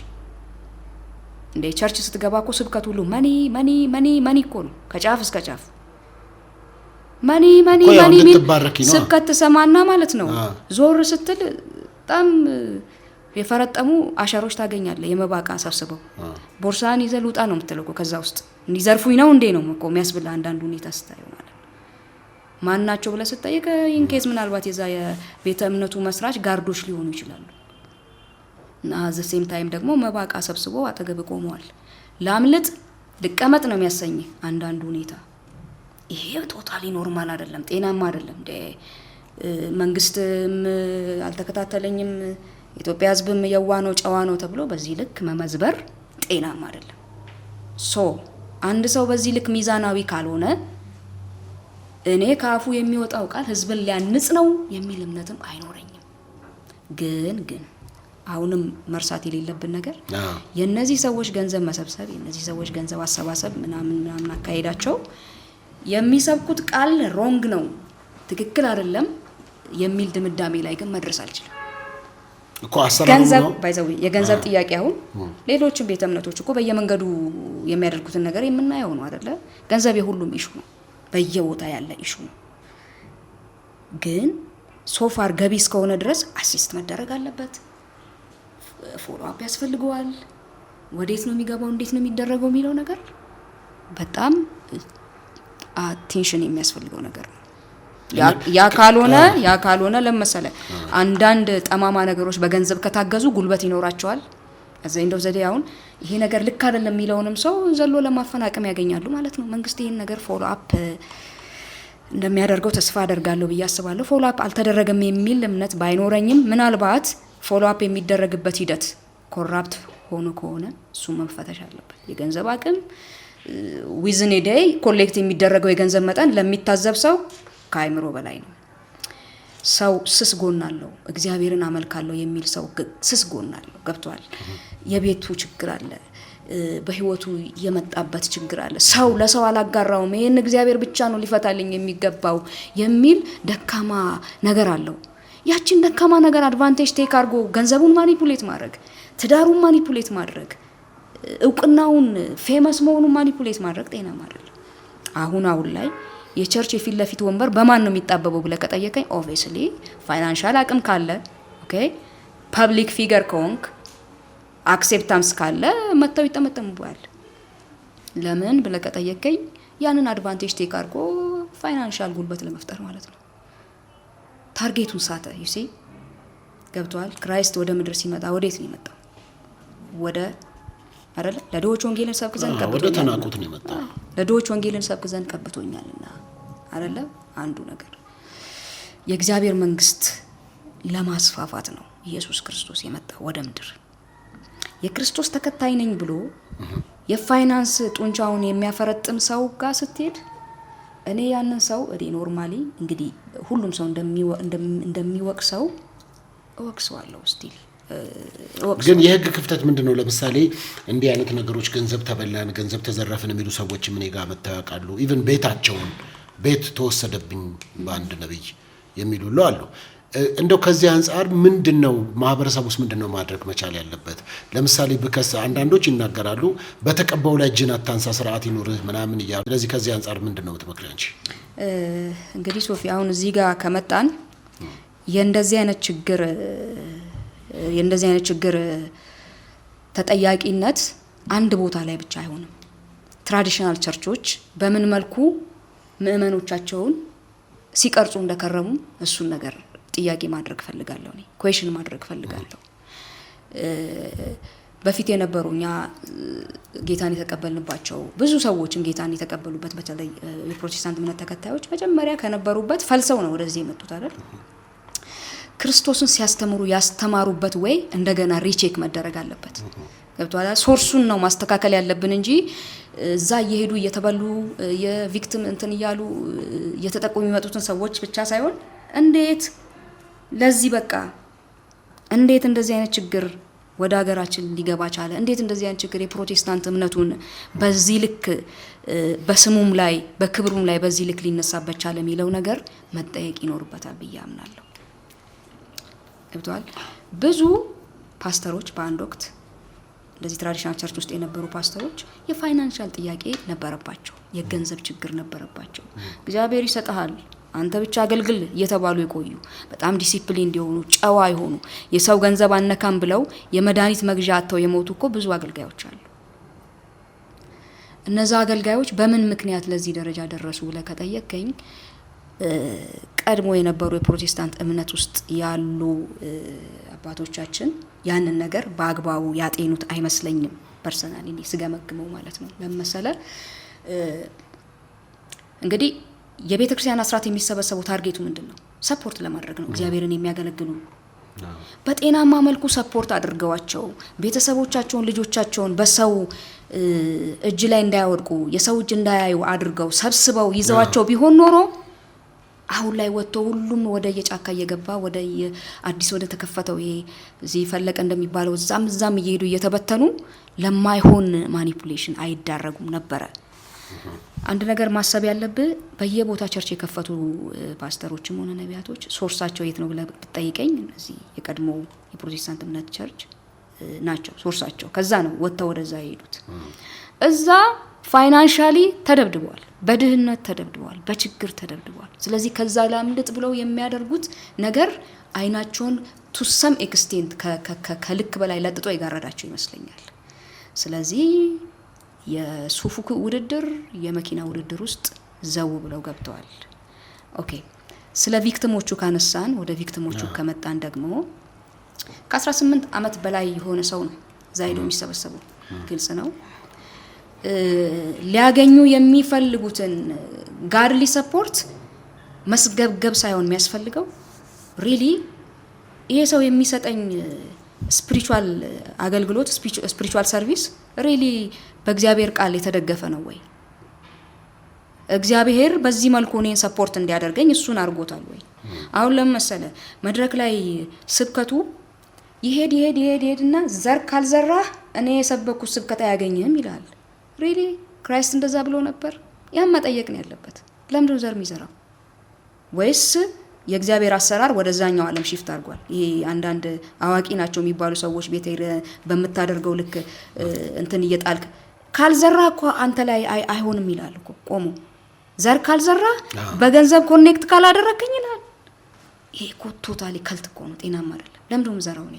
እንደ ቸርች ስትገባ እኮ ስብከት ሁሉ መኒ መኒ መኒ መኒ እኮ ነው ከጫፍ እስከ ጫፍ መኒ መኒ መኒ ስብከት ተሰማና ማለት ነው። ዞር ስትል በጣም የፈረጠሙ አሸሮች ታገኛለህ። የመባቃ ሰብስበው ቦርሳን ይዘህ ውጣ ነው የምትለው ከዛ ውስጥ እንዲዘርፉኝ ነው እንዴ ነው እኮ የሚያስብል አንዳንድ ሁኔታ ስታየው ማለት ማናቸው ብለህ ስትጠይቅ ኢንኬስ ምናልባት የዛ የቤተ እምነቱ መስራች ጋርዶች ሊሆኑ ይችላሉ። እና ዘ ሴም ታይም ደግሞ መባቃ ሰብስበው አጠገብ ቆመዋል። ላምልጥ ልቀመጥ ነው የሚያሰኝ አንዳንድ ሁኔታ። ይሄ ቶታሊ ኖርማል አይደለም፣ ጤናማ አይደለም። መንግስትም አልተከታተለኝም፣ ኢትዮጵያ ህዝብም የዋ ነው ጨዋ ነው ተብሎ በዚህ ልክ መመዝበር ጤናማ አይደለም። አንድ ሰው በዚህ ልክ ሚዛናዊ ካልሆነ እኔ ካፉ የሚወጣው ቃል ህዝብን ሊያንጽ ነው የሚል እምነትም አይኖረኝም። ግን አሁንም መርሳት የሌለብን ነገር የነዚህ ሰዎች ገንዘብ መሰብሰብ፣ የነዚህ ሰዎች ገንዘብ አሰባሰብ ምናምን አካሄዳቸው የሚሰብኩት ቃል ሮንግ ነው ትክክል አይደለም የሚል ድምዳሜ ላይ ግን መድረስ አልችልም እኮ። ገንዘብ ባይዘው የገንዘብ ጥያቄ አሁን ሌሎችም ቤተ እምነቶች እኮ በየመንገዱ የሚያደርጉትን ነገር የምናየው ነው አይደለ? ገንዘብ የሁሉም ኢሹ ነው፣ በየቦታ ያለ ኢሹ ነው። ግን ሶፋር ገቢ እስከሆነ ድረስ አሲስት መደረግ አለበት፣ ፎሎ አፕ ያስፈልገዋል። ወዴት ነው የሚገባው እንዴት ነው የሚደረገው የሚለው ነገር በጣም አቴንሽን የሚያስፈልገው ነገር ነው። ያ ካልሆነ ለምሳሌ አንዳንድ ጠማማ ነገሮች በገንዘብ ከታገዙ ጉልበት ይኖራቸዋል። እዛ እንደው ዘዴ አሁን ይሄ ነገር ልክ አይደለም የሚለውንም ሰው ዘሎ ለማፈናቀም ያገኛሉ ማለት ነው። መንግስት ይሄን ነገር ፎሎ አፕ እንደሚያደርገው ተስፋ አደርጋለሁ ብዬ አስባለሁ። ፎሎ አፕ አልተደረገም የሚል እምነት ባይኖረኝም ምናልባት ፎሎ አፕ የሚደረግበት ሂደት ኮራፕት ሆኖ ከሆነ እሱ መፈተሽ አለበት። የገንዘብ አቅም ዊዝን ኤ ዴይ ኮሌክት የሚደረገው የገንዘብ መጠን ለሚታዘብ ሰው ከአይምሮ በላይ ነው። ሰው ስስ ጎን አለው። እግዚአብሔርን አመልካለሁ የሚል ሰው ስስ ጎን አለው። ገብቷል? የቤቱ ችግር አለ፣ በህይወቱ የመጣበት ችግር አለ። ሰው ለሰው አላጋራውም፣ ይሄን እግዚአብሔር ብቻ ነው ሊፈታልኝ የሚገባው የሚል ደካማ ነገር አለው። ያቺን ደካማ ነገር አድቫንቴጅ ቴክ አድርጎ ገንዘቡን ማኒፑሌት ማድረግ፣ ትዳሩን ማኒፑሌት ማድረግ፣ እውቅናውን ፌመስ መሆኑን ማኒፑሌት ማድረግ ጤናማ አይደለም። አሁን ላይ የቸርች የፊት ለፊት ወንበር በማን ነው የሚጣበበው ብለህ ከጠየቀኝ ኦብቪየስሊ ፋይናንሻል አቅም ካለ ኦኬ፣ ፐብሊክ ፊገር ከሆንክ አክሴፕታንስ ካለ መተው ይጠመጠሙባል። ለምን ብለህ ከጠየቀኝ ያንን አድቫንቴጅ ቴክ አድርጎ ፋይናንሻል ጉልበት ለመፍጠር ማለት ነው። ታርጌቱን ሳተ። ዩሲ ገብቷል? ክራይስት ወደ ምድር ሲመጣ ወዴት ነው የመጣው? ወደ አይደለ ለዶች ወንጌልን ሰብክ ዘንድ ቀብቶኛል። ወደ ተናቁት ነው የመጣው። ለዶች ወንጌልን ሰብክ ዘንድ ቀብቶኛልና አይደለ? አንዱ ነገር የእግዚአብሔር መንግስት ለማስፋፋት ነው ኢየሱስ ክርስቶስ የመጣው ወደ ምድር። የክርስቶስ ተከታይ ነኝ ብሎ የፋይናንስ ጡንቻውን የሚያፈረጥም ሰው ጋር ስትሄድ እኔ ያንን ሰው ኖርማሊ እንግዲህ ሁሉም ሰው እንደሚወቅሰው እወቅሰዋለሁ ስቲል ግን የህግ ክፍተት ምንድነው? ለምሳሌ እንዲህ አይነት ነገሮች ገንዘብ ተበላን፣ ገንዘብ ተዘረፍን የሚሉ ሰዎች ምን ጋር መታወቃሉ? ኢቭን ቤት ተወሰደብኝ በአንድ ነብይ የሚሉ አሉ። እንደው ከዚህ አንፃር ምንድነው ማህበረሰብ ውስጥ ምንድነው ማድረግ መቻል ያለበት? ለምሳሌ በከስ አንዳንዶች ይናገራሉ በተቀባው ላይ እጅን አታንሳ ስርዓት ይኖርህ ምናምን ይያሉ። ስለዚህ ከዚህ አንፃር ምንድነው ትመክሪያ አንቺ? እንግዲህ ሶፊ አሁን እዚህ ጋር ከመጣን የእንደዚህ አይነት ችግር ተጠያቂነት አንድ ቦታ ላይ ብቻ አይሆንም። ትራዲሽናል ቸርቾች በምን መልኩ ምእመኖቻቸውን ሲቀርጹ እንደከረሙ እሱን ነገር ጥያቄ ማድረግ ፈልጋለሁ። እኔ ኩዌሽን ማድረግ ፈልጋለሁ። በፊት የነበሩኛ ጌታን የተቀበልንባቸው ብዙ ሰዎችም ጌታን የተቀበሉበት በተለይ የፕሮቴስታንት እምነት ተከታዮች መጀመሪያ ከነበሩበት ፈልሰው ነው ወደዚህ የመጡት አይደል? ክርስቶስን ሲያስተምሩ ያስተማሩበት ወይ እንደገና ሪቼክ መደረግ አለበት። ገብቷል? ሶርሱን ነው ማስተካከል ያለብን እንጂ እዛ እየሄዱ እየተበሉ የቪክቲም እንትን እያሉ እየተጠቁ የሚመጡትን ሰዎች ብቻ ሳይሆን እንዴት ለዚህ በቃ እንዴት እንደዚህ አይነት ችግር ወደ ሀገራችን ሊገባ ቻለ? እንዴት እንደዚህ አይነት ችግር የፕሮቴስታንት እምነቱን በዚህ ልክ በስሙም ላይ በክብሩም ላይ በዚህ ልክ ሊነሳበት ቻለ የሚለው ነገር መጠየቅ ይኖርበታል ብዬ አምናለሁ። ገብቷል? ብዙ ፓስተሮች በአንድ ወቅት እንደዚህ ትራዲሽናል ቸርች ውስጥ የነበሩ ፓስተሮች የፋይናንሻል ጥያቄ ነበረባቸው፣ የገንዘብ ችግር ነበረባቸው። እግዚአብሔር ይሰጣል አንተ ብቻ አገልግል እየተባሉ የቆዩ በጣም ዲሲፕሊን እንዲሆኑ ጨዋ የሆኑ የሰው ገንዘብ አነካም ብለው የመድኃኒት መግዣ አጥተው የሞቱ እኮ ብዙ አገልጋዮች አሉ። እነዛ አገልጋዮች በምን ምክንያት ለዚህ ደረጃ ደረሱ ብለህ ከጠየቀኝ ቀድሞ የነበሩ የፕሮቴስታንት እምነት ውስጥ ያሉ አባቶቻችን ያንን ነገር በአግባቡ ያጤኑት አይመስለኝም። ፐርሰናሊ ስገመግመው ማለት ነው። ለምሳሌ እንግዲህ የቤተ ክርስቲያን አስራት የሚሰበሰበው ታርጌቱ ምንድነው? ሰፖርት ለማድረግ ነው። እግዚአብሔርን የሚያገለግሉ በጤናማ መልኩ ሰፖርት አድርገዋቸው ቤተሰቦቻቸውን ልጆቻቸውን በሰው እጅ ላይ እንዳያወድቁ የሰው እጅ እንዳያዩ አድርገው ሰብስበው ይዘዋቸው ቢሆን ኖሮ አሁን ላይ ወጥቶ ሁሉም ወደ የጫካ እየገባ ወደ አዲስ ወደ ተከፈተው ይሄ እዚህ ፈለቀ እንደሚባለው እዛም እየሄዱ እየተበተኑ ለማይሆን ማኒፑሌሽን አይዳረጉም ነበረ። አንድ ነገር ማሰብ ያለብህ በየቦታ ቸርች የከፈቱ ፓስተሮችም ሆነ ነቢያቶች ሶርሳቸው የት ነው ብለህ ብትጠይቀኝ እነዚህ የቀድሞ የፕሮቴስታንት እምነት ቸርች ናቸው ሶርሳቸው። ከዛ ነው ወጥተው ወደዛ የሄዱት። እዛ ፋይናንሻሊ ተደብድበዋል፣ በድህነት ተደብድበዋል፣ በችግር ተደብድበዋል። ስለዚህ ከዛ ላምልጥ ብለው የሚያደርጉት ነገር አይናቸውን ቱ ሰም ኤክስቴንት ከልክ በላይ ለጥጦ የጋረዳቸው ይመስለኛል። ስለዚህ የሱፉ ውድድር የመኪና ውድድር ውስጥ ዘው ብለው ገብተዋል። ኦኬ ስለ ቪክቲሞቹ ካነሳን ወደ ቪክቲሞቹ ከመጣን ደግሞ ከ18 ዓመት በላይ የሆነ ሰው ነው ዛይዶ የሚሰበሰበው። ግልጽ ነው ሊያገኙ የሚፈልጉትን ጋድሊ ሰፖርት መስገብገብ ሳይሆን የሚያስፈልገው ሪሊ ይሄ ሰው የሚሰጠኝ ስፒሪቹዋል አገልግሎት ስፒሪቹዋል ሰርቪስ ሪሊ በእግዚአብሔር ቃል የተደገፈ ነው ወይ? እግዚአብሔር በዚህ መልኩ እኔን ሰፖርት እንዲያደርገኝ እሱን አድርጎታል ወይ? አሁን ለምሳሌ መድረክ ላይ ስብከቱ ይሄድና ዘር ካልዘራህ እኔ የሰበኩት ስብከት አያገኝህም ይላል። ሪሊ ክራይስት እንደዛ ብሎ ነበር? ያን መጠየቅ ነው ያለበት። ለምንድነው ዘር የሚዘራው? ወይስ የእግዚአብሔር አሰራር ወደዛኛው ዓለም ሺፍት አድርጓል? ይሄ አንዳንድ አዋቂ ናቸው የሚባሉ ሰዎች ቤት በምታደርገው ልክ እንትን እየጣልክ ካልዘራ እኮ አንተ ላይ አይሆንም ይላል እኮ ቆሞ። ዘር ካልዘራ በገንዘብ ኮኔክት ካላደረከኝ ይላል። ይሄ እኮ ቶታሊ ከልት እኮ ነው፣ ጤናማ አይደለም። ለምንድን ነው የምዘራው? እኔ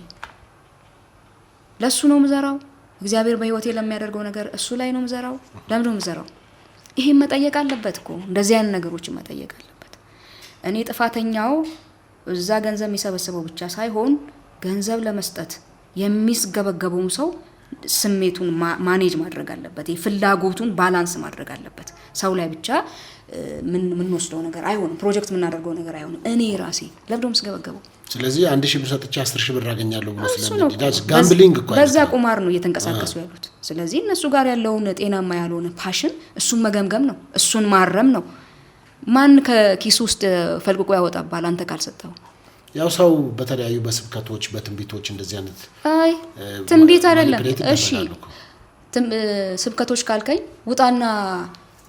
ለሱ ነው የምዘራው? እግዚአብሔር በህይወቴ ለሚያደርገው ነገር እሱ ላይ ነው የምዘራው? ለምንድን ነው የምዘራው? ይሄን መጠየቅ አለበት እኮ። እንደዚህ አይነት ነገሮችን መጠየቅ አለበት። እኔ ጥፋተኛው እዛ ገንዘብ የሚሰበስበው ብቻ ሳይሆን ገንዘብ ለመስጠት የሚስገበገበው ሰው ስሜቱን ማኔጅ ማድረግ አለበት። ፍላጎቱን ባላንስ ማድረግ አለበት። ሰው ላይ ብቻ ምን ወስደው ነገር አይሆንም። ፕሮጀክት የምናደርገው ነገር አይሆንም። እኔ ራሴ ለምንድነው የምስገበገበው? ስለዚህ 1000 ብር ሰጥቼ 10,000 ብር አገኛለሁ ብሎ ስለሚዳስ ጋምብሊንግ እኮ በዛ ቁማር ነው እየተንቀሳቀሱ ያሉት። ስለዚህ እነሱ ጋር ያለውን ጤናማ ያልሆነ ፓሽን እሱን መገምገም ነው፣ እሱን ማረም ነው። ማን ከኪስ ውስጥ ፈልቅቆ ያወጣባል አንተ ካልሰጠው? ያው ሰው በተለያዩ በስብከቶች በትንቢቶች እንደዚህ አይነት አይ ትንቢት አይደለም። እሺ ስብከቶች ካልከኝ ውጣና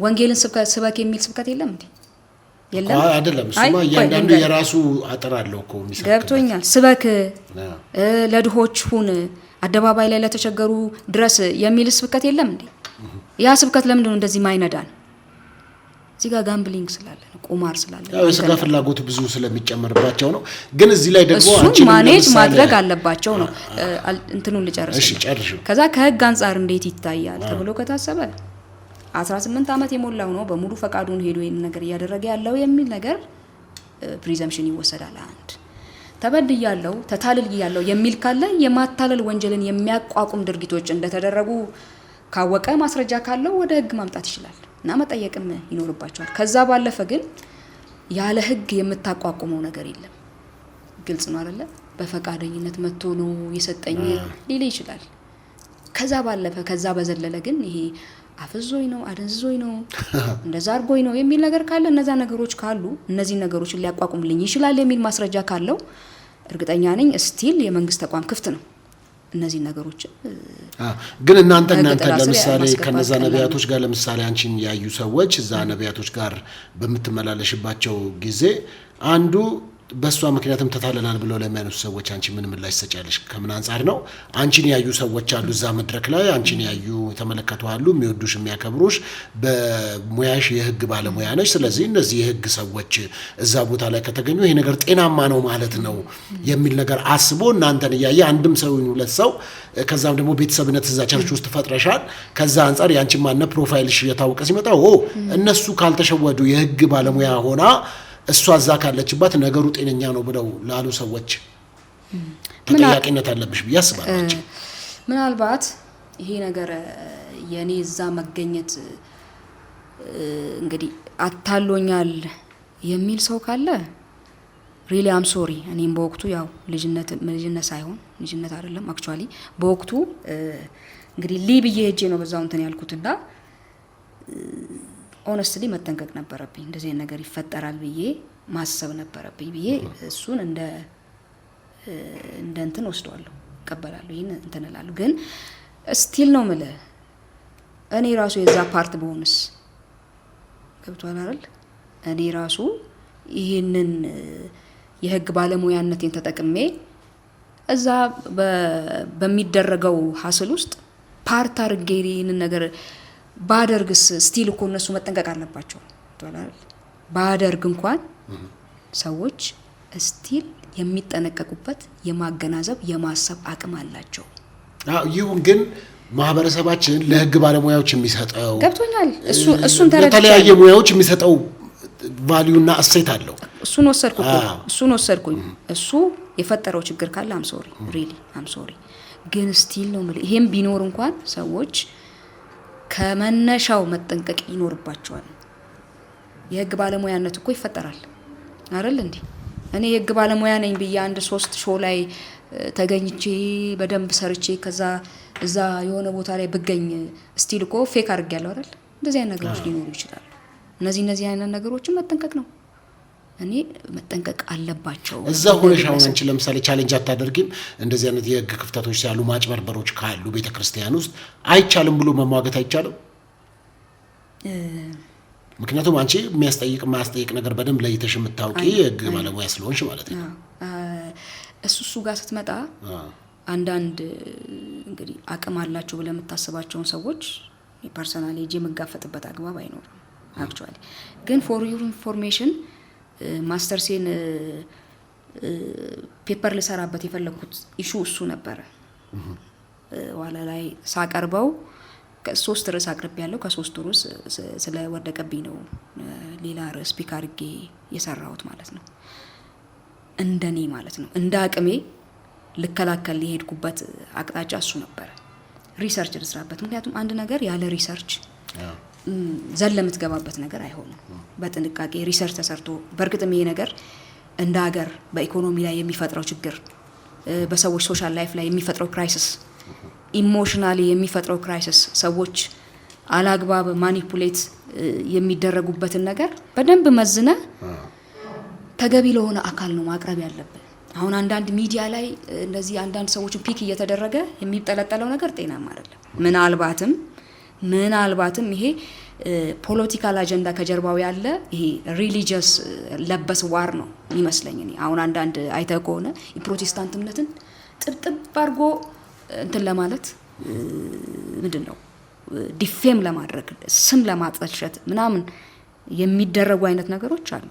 ወንጌልን ስበክ የሚል ስብከት የለም እንዴ? የለም አይደለም። እሱማ እያንዳንዱ የራሱ አጥር አለው እኮ የሚሰብከው። ገብቶኛል። ስበክ ለድሆች ሁን፣ አደባባይ ላይ ለተቸገሩ ድረስ የሚል ስብከት የለም እንዴ? ያ ስብከት ለምንድን ነው እንደዚህ ማይነዳን? እዚህ ጋር ጋምብሊንግ ስላለ ነው፣ ቁማር ስላለ ነው፣ ያው የስጋ ፍላጎት ብዙ ስለሚጨመርባቸው ነው። ግን እዚህ ላይ ደግሞ አንቺ ማኔጅ ማድረግ አለባቸው ነው። እንትኑን ልጨርስ። እሺ ጨርሽ። ከዛ ከህግ አንጻር እንዴት ይታያል ተብሎ ከታሰበ 18 ዓመት የሞላው ነው በሙሉ ፈቃዱን ሄዶ ይሄን ነገር እያደረገ ያለው የሚል ነገር ፕሪዘምፕሽን ይወሰዳል። አንድ ተበድያለሁ ተታልልያለሁ የሚል ካለ የማታለል ወንጀልን የሚያቋቁም ድርጊቶች እንደተደረጉ ካወቀ ማስረጃ ካለው ወደ ህግ ማምጣት ይችላል እና መጠየቅም ይኖርባቸዋል። ከዛ ባለፈ ግን ያለ ህግ የምታቋቁመው ነገር የለም። ግልጽ ነው አይደለ? በፈቃደኝነት መጥቶ ነው የሰጠኝ ሊል ይችላል። ከዛ ባለፈ ከዛ በዘለለ ግን ይሄ አፍዞኝ ነው አደንዝዞኝ ነው እንደዛ አርጎኝ ነው የሚል ነገር ካለ እነዛ ነገሮች ካሉ እነዚህ ነገሮችን ሊያቋቁምልኝ ይችላል የሚል ማስረጃ ካለው እርግጠኛ ነኝ ስቲል የመንግስት ተቋም ክፍት ነው እነዚህ ነገሮች ግን እናንተ ለምሳሌ ከነዛ ነቢያቶች ጋር ለምሳሌ አንቺን ያዩ ሰዎች እዛ ነቢያቶች ጋር በመተመላለሽባቸው ጊዜ አንዱ በሷ ምክንያቱም ተታለናል ብለው ለሚያነሱ ሰዎች አንቺ ምን ምላሽ ሰጫለሽ ከምን አንፃር ነው አንቺን ያዩ ሰዎች አሉ እዛ መድረክ ላይ አንቺን ያዩ ተመለከቱ አሉ የሚወዱሽ የሚያከብሩሽ በሙያሽ የህግ ባለሙያ ነሽ ስለዚህ እነዚህ የህግ ሰዎች እዛ ቦታ ላይ ከተገኙ ይሄ ነገር ጤናማ ነው ማለት ነው የሚል ነገር አስቦ እናንተን ያየ አንድም ሰው ሁለት ሰው ከዛም ደግሞ ቤተሰብነት እዛ ቸርች ውስጥ ፈጥረሻል ከዛ አንፃር ያንቺ ማነ ፕሮፋይልሽ የታወቀ ሲመጣ እነሱ ካልተሸወዱ የህግ ባለሙያ ሆና እሷ እዛ ካለችባት ነገሩ ጤነኛ ነው ብለው ላሉ ሰዎች ተጠያቂነት አለብሽ ብዬ አስባለሁ ምናልባት ይሄ ነገር የኔ እዛ መገኘት እንግዲህ አታሎኛል የሚል ሰው ካለ ሪሊ አም ሶሪ እኔም በወቅቱ ያው ልጅነት ሳይሆን ልጅነት አይደለም አክቹአሊ በወቅቱ እንግዲህ ሊብዬ ሄጄ ነው በዛው እንትን ያልኩትና ኦነስትሊ መጠንቀቅ ነበረብኝ እንደዚህ ነገር ይፈጠራል ብዬ ማሰብ ነበረብኝ ብዬ እሱን እንደ እንትን ወስደዋለሁ ቀበላለሁ ይሄን እንትን እላለሁ ግን ስቲል ነው ማለት እኔ ራሱ የዛ ፓርት በሆንስ ገብቷል አይደል እኔ ራሱ ይሄንን የህግ ባለሙያነቴን ተጠቅሜ እዛ በሚደረገው ሐስል ውስጥ ፓርት አድርጌ ይሄንን ነገር ባደርግስ ስቲል እኮ እነሱ መጠንቀቅ አለባቸው ተላል ባደርግ እንኳን ሰዎች ስቲል የሚጠነቀቁበት የማገናዘብ የማሰብ አቅም አላቸው ይሁን ግን ማህበረሰባችን ለህግ ባለሙያዎች የሚሰጠው ገብቶኛል እሱን ተረድቻለሁ ለተለያየ ሙያዎች የሚሰጠው ቫልዩና እሴት አለው እሱን ወሰድኩኝ እሱ የፈጠረው ችግር ካለ አም ሶሪ ሪሊ አም ሶሪ ግን ስቲል ነው ማለት ይሄም ቢኖር እንኳን ሰዎች ከመነሻው መጠንቀቅ ይኖርባቸዋል የህግ ባለሙያነት እኮ ይፈጠራል አይደል እንዴ እኔ የህግ ባለሙያ ነኝ ብዬ አንድ 3 ሾው ላይ ተገኝቼ በደንብ ሰርቼ ከዛ እዛ የሆነ ቦታ ላይ ብገኝ ስቲል እኮ ፌክ አድርጌያለሁ አይደል እንደዚህ አይነት ነገሮች ሊኖሩ ይችላሉ እነዚህ አይነት ነገሮችን መጠንቀቅ ነው እኔ መጠንቀቅ አለባቸው እዛ ሆነሽ አሁን አንቺ ለምሳሌ ቻሌንጅ አታደርጊም እንደዚህ አይነት የህግ ክፍተቶች ያሉ ማጭበርበሮች ካሉ ቤተክርስቲያን ውስጥ አይቻልም ብሎ መሟገት አይቻልም ምክንያቱም አንቺ የሚያስጠይቅ ማያስጠይቅ ነገር በደንብ ለይተሽ የምታውቂ የህግ ባለሙያ ስለሆንሽ ማለት ነው እሱ ጋር ስትመጣ አንዳንድ እንግዲህ አቅም አላቸው ብለ የምታስባቸውን ሰዎች ፐርሰናሊ እጄ መጋፈጥበት አግባብ አይኖርም አክቹአሊ ግን ፎር ዩር ኢንፎርሜሽን ማስተርሴን ፔፐር ልሰራበት የፈለኩት ኢሹ እሱ ነበር ዋላ ላይ ሳቀርበው ከ3 ርዕስ አቅርቤ ያለው ከ3 ርዕስ ስለወደቀብኝ ነው ሌላ ርዕስ ስፒክ አድርጌ የሰራሁት ማለት ነው እንደኔ ማለት ነው እንደ አቅሜ ልከላከል ሊሄድኩበት አቅጣጫ እሱ ነበር ሪሰርች ልስራበት ምክንያቱም አንድ ነገር ያለ ሪሰርች ዘለምት ገባበት ነገር አይሆንም በጥንቃቄ ሪሰርች ተሰርቶ በርግጥም ይሄ ነገር እንደ ሀገር በኢኮኖሚ ላይ የሚፈጥረው ችግር በሰዎች ሶሻል ላይፍ ላይ የሚፈጥረው ክራይሲስ ኢሞሽናሊ የሚፈጥረው ክራይሲስ ሰዎች አላግባብ ማኒፑሌት የሚደረጉበትን ነገር በደንብ መዝነ ተገቢ ለሆነ አካል ነው ማቅረብ ያለበት አሁን አንዳንድ ሚዲያ ላይ እንደዚህ አንዳንድ ሰዎችን ፒክ እየተደረገ የሚጠለጠለው ነገር ጤናማ አይደለም ምናልባትም ይሄ ፖለቲካል አጀንዳ ከጀርባው ያለ ይሄ ሪሊጂየስ ለበስ ዋር ነው ይመስለኝ እኔ አሁን አንዳንድ አይተህ ከሆነ የፕሮቴስታንት እምነትን ጥብጥብ አድርጎ እንትን ለማለት ምንድነው ዲፌም ለማድረግ ስም ለማጥላሸት ምናምን የሚደረጉ አይነት ነገሮች አሉ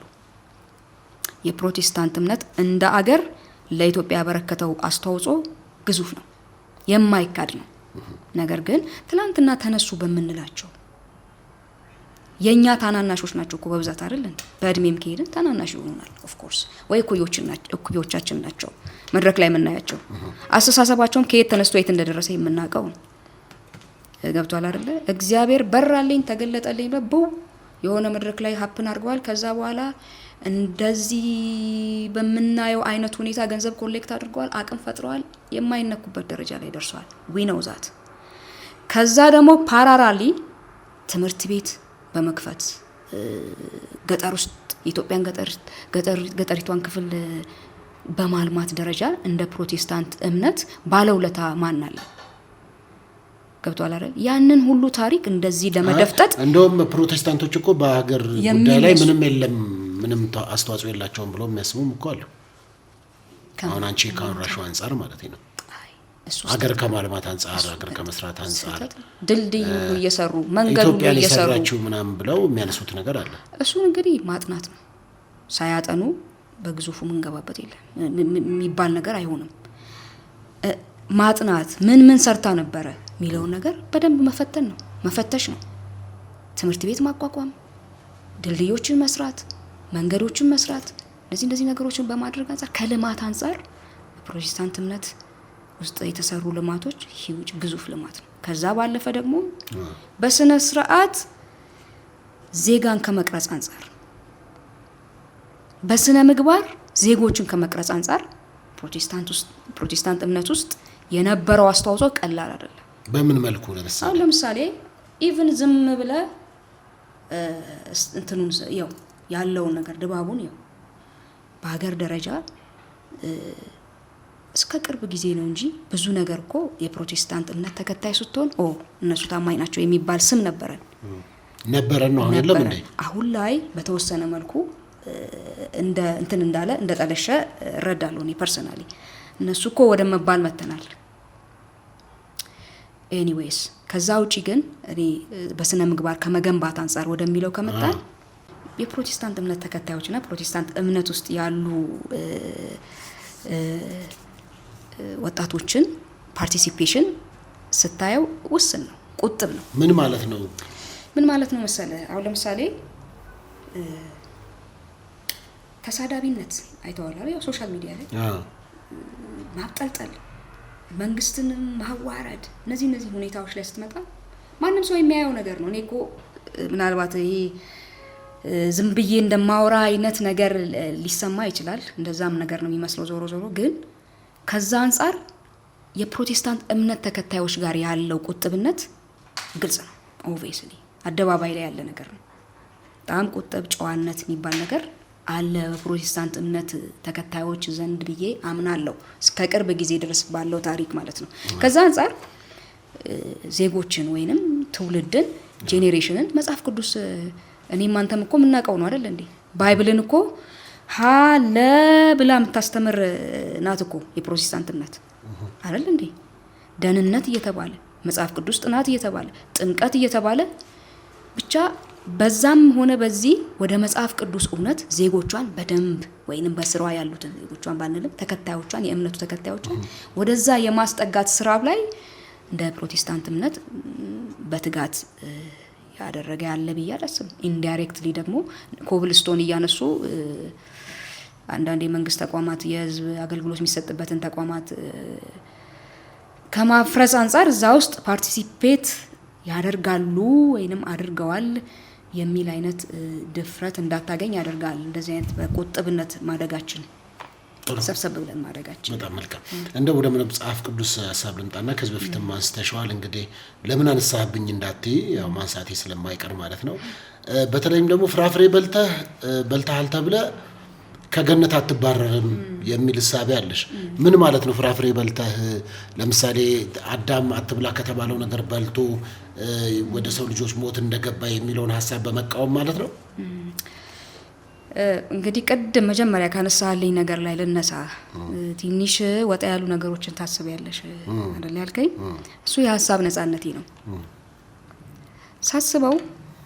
የፕሮቴስታንት እምነት እንደ አገር ለኢትዮጵያ ያበረከተው አስተዋጽኦ ግዙፍ ነው የማይካድ ነው ነገር ግን ትላንትና ተነሱ በመንላቸው የኛ ታናናሾች ናቸው እኮ በብዛት አይደል በእድሜም ከሄድን ታናናሽ ይሆናል ኦፍ ኮርስ ወይ እኩዮቻችን ናቸው መድረክ ላይ የምናያቸው አስተሳሰባቸውም ከየት ተነስቶ የት እንደደረሰ የምናውቀው ገብቷል አይደል እግዚአብሔር በራልኝ ተገለጠልኝ በቡ የሆነ መድረክ ላይ ሀፕን አድርገዋል ከዛ በኋላ እንደዚህ በመናየው አይነት ሁኔታ ገንዘብ ኮሌክት አድርገዋል አቅም ፈጥረዋል የማይነኩበት ደረጃ ላይ ደርሷል ዊ ኖው ዛት ከዛ ደግሞ ፓራራሊ ትምህርት ቤት በመክፈት ገጠር ውስጥ የኢትዮጵያን ገጠሪቷን ክፍል በማልማት ደረጃ እንደ ፕሮቴስታንት እምነት ባለውለታ ማን አለ? ገብቷል አይደል? ያንን ሁሉ ታሪክ እንደዚህ ለመደፍጠጥ እንደውም ፕሮቴስታንቶች እኮ በሀገር ጉዳይ ላይ ምንም የለም ምንም አስተዋጽኦ የላቸውም ብሎ የሚያስቡም እኮ አሉ። አሁን አንቺ ካወራሽው አንፃር ማለት ነው ሀገር ከማልማት አንፃር ሀገር ከመስራት አንፃር ድልድይ እየሰሩ መንገዱን እየሰሩ ምናምን ብለው የሚያነሱት ነገር አለ። እሱን እንግዲህ ማጥናት ነው። ሳያጠኑ በግዙፉ ምንገባበት የለም የሚባል ነገር አይሆንም። ማጥናት ምን ሰርታ ነበረ የሚለውን ነገር በደንብ መፈተን ነው፣ መፈተሽ ነው። ትምህርት ቤት ማቋቋም፣ ድልድዮችን መስራት፣ መንገዶችን መስራት፣ እንደዚህ ነገሮችን በማድረግ አንፃር ከልማት አንፃር ፕሮቴስታንት እምነት ውስጥ የተሰሩ ልማቶች ሂውጅ ግዙፍ ልማት ነው። ከዛ ባለፈ ደግሞ በስነ ስርዓት ዜጋን ከመቅረጽ አንፃር በስነ ምግባር ዜጎችን ከመቅረጽ አንፃር ፕሮቴስታንት እምነት ውስጥ የነበረው አስተዋጽኦ ቀላል አይደለም። በምን መልኩ ለምሳሌ ኢቭን ዝም ብለ እንትኑን ያለውን ነገር ድባቡን በሀገር ደረጃ እስከ ቅርብ ጊዜ ነው እንጂ ብዙ ነገር እኮ የፕሮቴስታንት እምነት ተከታይ ስትሆን እነሱ ታማኝ ናቸው የሚባል ስም ነበረን ነው። አሁን የለም እንዴ? አሁን ላይ በተወሰነ መልኩ እንደ እንትን እንዳለ እንደ ጠለሸ እረዳለሁ እኔ ፐርሰናሊ። እነሱ እኮ ወደ መባል መተናል። ኤኒዌይስ ከዛ ውጪ ግን እኔ በስነ ምግባር ከመገንባት አንፃር ወደሚለው ከመጣን የፕሮቴስታንት እምነት ተከታዮችና ፕሮቴስታንት እምነት ውስጥ ያሉ ወጣቶችን ፓርቲሲፔሽን ስታየው ውስን ነው፣ ቁጥብ ነው። ምን ማለት ነው መሰለ? አሁን ለምሳሌ ተሳዳቢነት አይተዋል አይደል? ሶሻል ሚዲያ ላይ ማብጠልጠል፣ መንግስትን ማዋረድ፣ እነዚህ ሁኔታዎች ላይ ስትመጣ ማንም ሰው የሚያየው ነገር ነው። እኔ እኮ ምናልባት ይሄ ዝም ብዬ እንደማወራ አይነት ነገር ሊሰማ ይችላል። እንደዛም ነገር ነው የሚመስለው። ዞሮ ግን ከዛ አንፃር የፕሮቴስታንት እምነት ተከታዮች ጋር ያለው ቁጥብነት ግልጽ ነው። ኦብቪየስሊ አደባባይ ላይ ያለ ነገር ነው። በጣም ቁጥብ ጨዋነት የሚባል ነገር አለ በፕሮቴስታንት እምነት ተከታዮች ዘንድ ብዬ አምናለሁ። እስከ ቅርብ ጊዜ ድረስ ባለው ታሪክ ማለት ነው። ከዛ አንፃር ዜጎችን ወይንም ትውልድን ጄኔሬሽንን መጽሐፍ ቅዱስ እኔም አንተም እኮ የምናውቀው ነው አይደል እንዴ? ባይብልን እኮ ለ ብላ የምታስተምር ናት እኮ የፕሮቴስታንት እምነት አይደል እንዴ? ደህንነት እየተባለ መጽሐፍ ቅዱስ ጥናት እየተባለ ጥምቀት እየተባለ ብቻ በዛም ሆነ በዚህ ወደ መጽሐፍ ቅዱስ እውነት ዜጎቿን በደንብ ወይንም በስራዋ ያሉትን ዜጎቿን ባንልም ተከታዮቿን የእምነቱ ተከታዮቿን ወደዛ የማስጠጋት ስራ ላይ እንደ ፕሮቴስታንት እምነት በትጋት ያደረገ ያለ ብዬ አላስብም። ኢንዳይሬክትሊ ደግሞ ኮብልስቶን እያነሱ አንዳንድ የመንግስት ተቋማት የህዝብ አገልግሎት የሚሰጥበትን ተቋማት ከማፍረስ አንፃር እዛ ውስጥ ፓርቲሲፔት ያደርጋሉ ወይንም አድርገዋል የሚል አይነት ድፍረት እንዳታገኝ ያደርጋል። እንደዚህ አይነት በቁጥብነት ማደጋችን ሰብሰብ ብለን ማድረጋችን። በጣም መልካም። እንደው ወደ መጽሐፍ ቅዱስ ሐሳብ ልምጣና ከዚህ በፊትም አንስተሽዋል። እንግዲህ ለምን አነሳህብኝ እንዳትይ ያው ማንሳቴ ስለማይቀር ማለት ነው። በተለይም ደግሞ ፍራፍሬ በልተሃል ተብለ ከገነት አትባረርም የሚል ሐሳብ ያለሽ ምን ማለት ነው? ፍራፍሬ በልተህ ለምሳሌ አዳም አትብላ ከተባለው ነገር በልቶ ወደ ሰው ልጆች ሞት እንደገባ የሚለውን ሐሳብ በመቃወም ማለት ነው። እንግዲህ ቅድም መጀመሪያ ካነሳልኝ ነገር ላይ ልነሳ። ትንሽ ወጣ ያሉ ነገሮችን ታስቢያለሽ አይደል ያልከኝ? እሱ የሐሳብ ነፃነቴ ነው።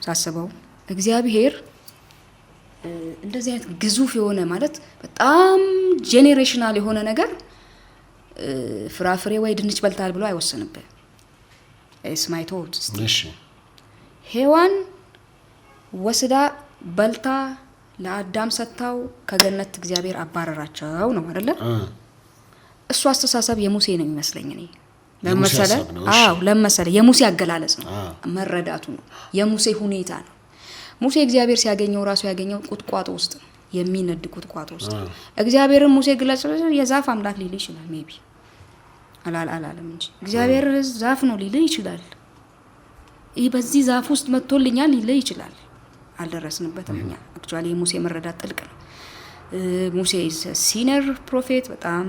ሳስበው እግዚአብሔር እንደዚህ አይነት ግዙፍ የሆነ ማለት በጣም ጄኔሬሽናል የሆነ ነገር ፍራፍሬ ወይ ድንች በልታል ብሎ አይወስንብህ። እስማይቶ እሺ ሔዋን ወስዳ በልታ ለአዳም ሰጥታው ከገነት እግዚአብሔር አባረራቸው ነው አይደለ? እሱ አስተሳሰብ የሙሴ ነው የሚመስለኝ እኔ ለመሰለ የሙሴ አገላለጽ ነው፣ መረዳቱ ነው፣ የሙሴ ሁኔታ ነው። ሙሴ እግዚአብሔር ሲያገኘው ራሱ ያገኘው ቁጥቋጦ ውስጥ ነው፣ የሚነድ ቁጥቋጦ ውስጥ። እግዚአብሔርን ሙሴ ግለጽ የዛፍ አምላክ ሊል ይችላል፣ ሜቢ አላለም እንጂ እግዚአብሔር ዛፍ ነው ሊል ይችላል። ይሄ በዚህ ዛፍ ውስጥ መጥቶልኛል ሊል ይችላል። አልደረስንበትም እኛ። አክቹአሊ ሙሴ መረዳት ጥልቅ ነው። ሙሴ ሲኒየር ፕሮፌት፣ በጣም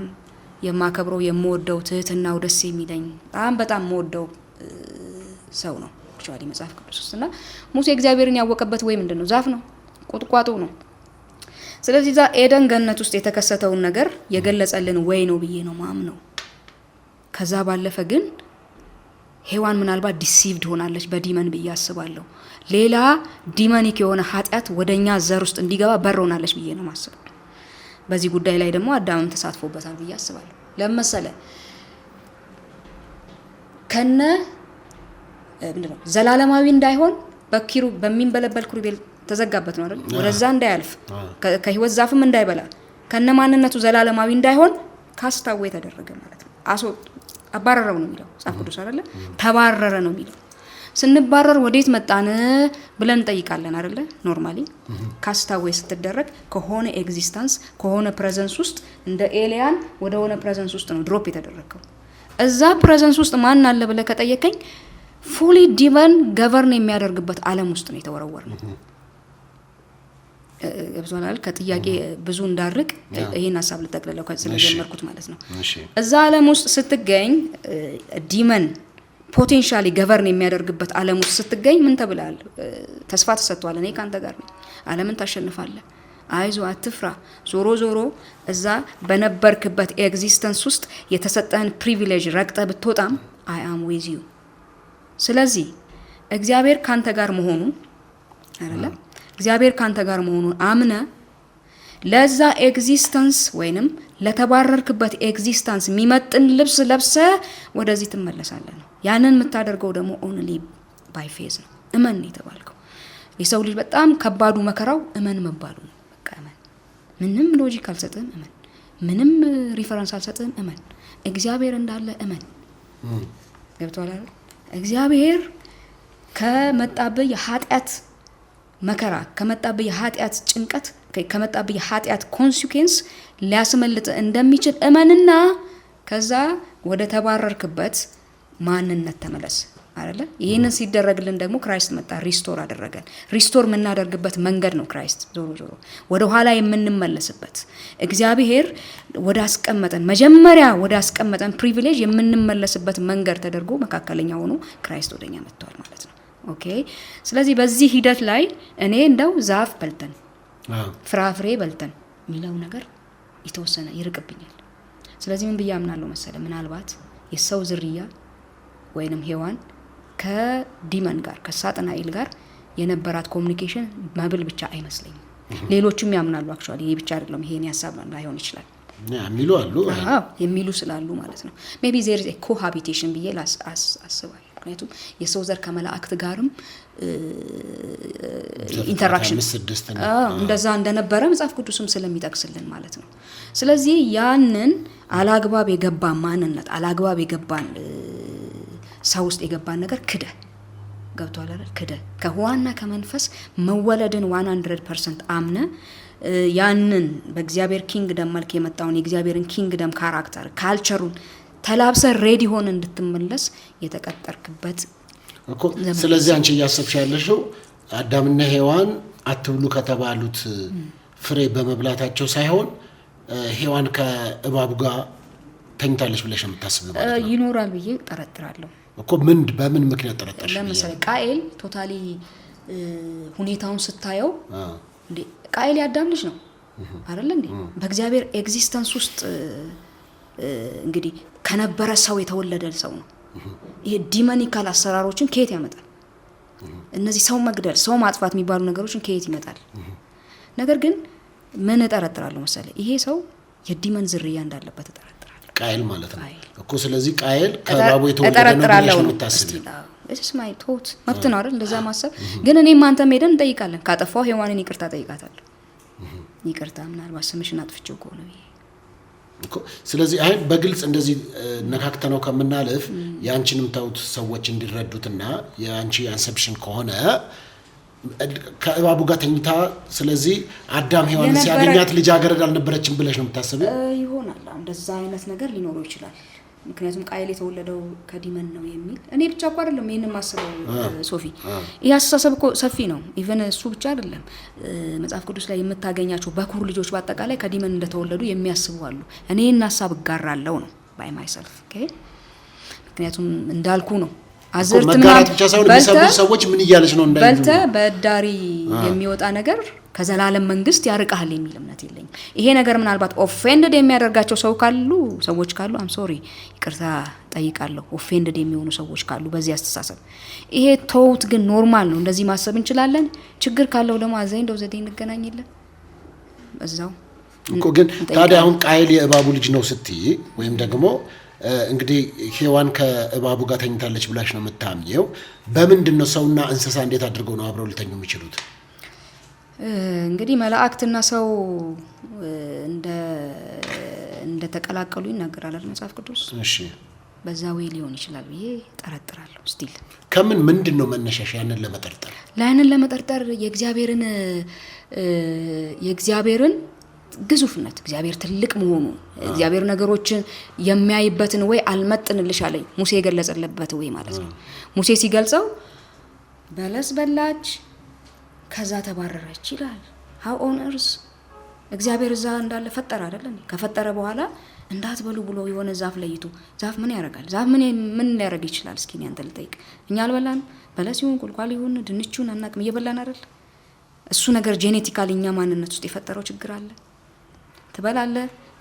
የማከብረው የምወደው ትህትናው ደስ የሚለኝ በጣም የምወደው ሰው ነው አክቹአሊ መጽሐፍ ቅዱስ ውስጥና ሙሴ እግዚአብሔርን ያወቀበት ወይ ምንድነው? ዛፍ ነው፣ ቁጥቋጦ ነው። ስለዚህ ዛ ኤደን ገነት ውስጥ የተከሰተውን ነገር የገለጸልን ወይ ነው ብዬ ነው ማምነው። ከዛ ባለፈ ግን ሔዋን ምናልባት ዲሲቭድ ሆናለች በዲመን ብዬ አስባለሁ። ሌላ ዲመኒክ የሆነ ኃጢአት ወደኛ ዘር ውስጥ እንዲገባ በር ሆናለች ብዬ ነው ማስበው። በዚህ ጉዳይ ላይ ደግሞ አዳምም ተሳትፎበታል ብዬ አስባለሁ። ለምሳሌ ከነ ምንድነው ዘላለማዊ እንዳይሆን በኪሩ በሚንበለበል ኪሩቤል ተዘጋበት ነው አይደል? ወደዛ እንዳያልፍ ከህይወት ዛፍም እንዳይበላ ከነ ማንነቱ ዘላለማዊ እንዳይሆን ካስታወ የተደረገ ማለት ነው። አባረረው ነው የሚለው መጽሐፍ ቅዱስ አይደለ? ተባረረ ነው የሚለው። ስንባረር ወዴት መጣን ብለን እንጠይቃለን አይደለ? ኖርማሊ ካስታወይ ስትደረግ ከሆነ ኤግዚስተንስ ከሆነ ፕሬዘንስ ውስጥ እንደ ኤሊያን ወደ ሆነ ፕሬዘንስ ውስጥ ነው ድሮፕ የተደረገው። እዛ ፕሬዘንስ ውስጥ ማን አለ ብለ ከጠየቀኝ ፉሊ ዲቫን ገቨርን የሚያደርግበት ዓለም ውስጥ ነው የተወረወር ነው። ገብቶናል። ከጥያቄ ብዙ እንዳርቅ ይሄን ሐሳብ ልጠቅልለው ስለጀመርኩት ማለት ነው። እዛ ዓለም ውስጥ ስትገኝ ዲመን ፖቴንሻሊ ገቨርን የሚያደርግበት ዓለም ውስጥ ስትገኝ ምን ተብላል? ተስፋ ተሰጥቷል። እኔ ካንተ ጋር ነኝ፣ ዓለምን ታሸንፋለህ፣ አይዞ አትፍራ። ዞሮ ዞሮ እዛ በነበርክበት ኤግዚስተንስ ውስጥ የተሰጠህን ፕሪቪሌጅ ረግጠ ብትወጣም አይ አም ዊዝ ዩ። ስለዚህ እግዚአብሔር ካንተ ጋር መሆኑን አይደለም እግዚአብሔር ካንተ ጋር መሆኑን አምነ ለዛ ኤግዚስተንስ ወይንም ለተባረርክበት ኤግዚስተንስ የሚመጥን ልብስ ለብሰ ወደዚህ ትመለሳለህ ነው። ያንን የምታደርገው ደግሞ ኦንሊ ባይ ፌዝ ነው። እመን የተባልከው የሰው ልጅ በጣም ከባዱ መከራው እመን መባሉ ነው። በቃ እመን። ምንም ሎጂክ አልሰጥም፣ እመን። ምንም ሪፈረንስ አልሰጥም፣ እመን። እግዚአብሔር እንዳለ እመን። ገብቶሃል አይደል? እግዚአብሔር ከመጣብህ የኃጢአት መከራ ከመጣብህ የኃጢአት ጭንቀት ከመጣብህ የኃጢአት ኮንሲኩዌንስ ሊያስመልጥ እንደሚችል እመንና ከዛ ወደ ተባረርክበት ማንነት ተመለስ አይደለ? ይሄንን ሲደረግልን ደግሞ ክራይስት መጣ፣ ሪስቶር አደረገን። ሪስቶር የምናደርግበት መንገድ ነው ክራይስት። ዞሮ ዞሮ ወደ ኋላ የምንመለስበት እግዚአብሔር ወደ አስቀመጠን መጀመሪያ ወደ አስቀመጠን ፕሪቪሌጅ የምንመለስበት መንገድ ተደርጎ መካከለኛ ሆኖ ክራይስት ወደኛ መጥቷል ማለት ነው። ኦኬ። ስለዚህ በዚህ ሂደት ላይ እኔ እንደው ዛፍ በልተን ፍራፍሬ በልተን የሚለው ነገር የተወሰነ ይርቅብኛል። ስለዚህ ምን ብዬ አምናለሁ መሰለ? ምናልባት የሰው ዝርያ ወይንም ሔዋን ከዲመን ጋር ከሳጥናኤል ጋር የነበራት ኮሙኒኬሽን መብል ብቻ አይመስለኝም። ሌሎችም ያምናሉ። አክቹአሊ ይሄ ብቻ አይደለም፣ ይሄን ያሳብ ላይሆን ይችላል የሚሉ አሉ። የሚሉ ስላሉ ማለት ነው ሜቢ ዜር ኢዝ ኤ ኮሃቢቴሽን ብዬ አስባለሁ። ምክንያቱም የሰው ዘር ከመላእክት ጋርም ኢንተራክሽን እንደዛ እንደነበረ መጽሐፍ ቅዱስም ስለሚጠቅስልን ማለት ነው። ስለዚህ ያንን አላግባብ የገባን ማንነት አላግባብ የገባን ሰው ውስጥ የገባን ነገር ክደ ገብቷል አይደል? ክደ ከዋና ከመንፈስ መወለድን 100% አምነ ያንን በእግዚአብሔር ኪንግደም መልክ የመጣውን የእግዚአብሔርን ኪንግደም ካራክተር ካልቸሩን ተላብሰ ሬዲ ሆነ እንድትመለስ የተቀጠርክበት እኮ። ስለዚህ አንቺ እያሰብሽ ያለሽው አዳምና ሔዋን አትብሉ ከተባሉት ፍሬ በመብላታቸው ሳይሆን ሔዋን ከእባቡ ጋር ተኝታለች ብለሽ የምታስበው ማለት ነው? ይኖራል ብዬ ጠረጥራለሁ እኮ። በምን ምክንያት ጠረጠርሽ? ለምሳሌ ቃኤል ቶታሊ ሁኔታውን ስታየው እንዴ ቃኤል ያዳም ልጅ ነው አይደል እንዴ? በእግዚአብሔር ኤግዚስተንስ ውስጥ እንግዲህ ከነበረ ሰው የተወለደ ሰው ነው። ይሄ ዲሞኒካል አሰራሮችን ከየት ያመጣል? እነዚህ ሰው መግደል፣ ሰው ማጥፋት የሚባሉ ነገሮችን ከየት ይመጣል? ነገር ግን ምን እጠረጥራለሁ መሰለህ? ይሄ ሰው የዲመን ዝርያ እንዳለበት እጠረጥራለሁ። ቃኤል ማለት ነው እኮ። ስለዚህ ቃኤል ከእባቡ የተወለደ ነው ብለሽ ነው የምታስቢው? እሺ ማይ ቶት መብት ነው አይደል እንደዛ ማሰብ። ግን እኔም አንተም ሄደን እንጠይቃለን። ካጠፋው ሔዋንን ይቅርታ ጠይቃታለሁ። ይቅርታ ምናልባት ስምሽን አጥፍቼው ከሆነ እኮ። ስለዚህ አይ በግልጽ እንደዚህ ነካክተነው ከምናልፍ ያንቺንም ታውት ሰዎች እንዲረዱትና ያንቺ አንሰፕሽን ከሆነ ከእባቡ ጋር ተኝታ፣ ስለዚህ አዳም ሔዋን ሲያገኛት ልጅ አገረድ አልነበረችም ብለሽ ነው የምታስበው? ይሆናል እንደዛ አይነት ነገር ሊኖረው ይችላል። ምክንያቱም ቃየል የተወለደው ከዲመን ነው የሚል እኔ ብቻ እኮ አይደለም ይሄንን ማስበው ሶፊ ይሄ አስተሳሰብ እኮ ሰፊ ነው ኢቨን እሱ ብቻ አይደለም መጽሐፍ ቅዱስ ላይ የምታገኛቸው በኩር ልጆች በአጠቃላይ ከዲመን እንደተወለዱ የሚያስቡ አሉ እኔ እና ሐሳብ ጋራለው ነው ባይ ማይሰልፍ ኦኬ ምክንያቱም እንዳልኩ ነው አዘርትና ሰዎች ምን ይያለች ነው እንዳይሉ በልተ በዳሪ የሚወጣ ነገር ከዘላለም መንግስት ያርቃል የሚል እምነት የለኝም ይሄ ነገር ምናልባት ኦፌንድድ የሚያደርጋቸው ሰዎች ካሉ አም ሶሪ ይቅርታ ጠይቃለሁ ኦፌንድድ የሚሆኑ ሰዎች ካሉ በዚህ አስተሳሰብ ይሄ ተውት ግን ኖርማል ነው እንደዚህ ማሰብ እንችላለን ችግር ካለው ደግሞ አዘኝ እንደው ዘዴ እንገናኝልን እዛው እኮ ግን ታዲያ አሁን ቃየል የእባቡ ልጅ ነው ስትይ ወይም ደግሞ እንግዲህ ሔዋን ከእባቡ ጋር ተኝታለች ብላሽ ነው የምታምኘው በምንድነው ሰውና እንስሳ እንዴት አድርገው ነው አብረው ሊተኙ የሚችሉት እንግዲህ መላእክትና ሰው እንደ ተቀላቀሉ ይናገራል መጽሐፍ ቅዱስ እሺ በዛው ሊሆን ይችላል ብዬ ጠረጥራለሁ ስቲል ከምን ምንድነው መነሻሽ ያንን ለመጠርጠር የእግዚአብሔርን ግዙፍነት እግዚአብሔር ትልቅ መሆኑ እግዚአብሔር ነገሮችን የሚያይበትን ወይ አልመጥንልሽ አለኝ ሙሴ የገለጸለበት ወይ ማለት ነው ሙሴ ሲገልጸው በለስ በላች ከዛ ተባረረች ይላል how on earth እግዚአብሔር እዛ እንዳለ ፈጠረ አይደል እንዴ ከፈጠረ በኋላ እንዳትበሉ ብሎ የሆነ ዛፍ ለይቶ ዛፍ ምን ያደርጋል ዛፍ ምን ሊያደርግ ይችላል እስኪ እኔ አንተ ልጠይቅ እኛ አልበላን በለስ ይሁን ቁልቋል ይሁን ድንቹን አናቅም እየበላን አይደል እሱ ነገር ጄኔቲካሊ እኛ ማንነት ውስጥ የፈጠረው ችግር አለ ትበላለ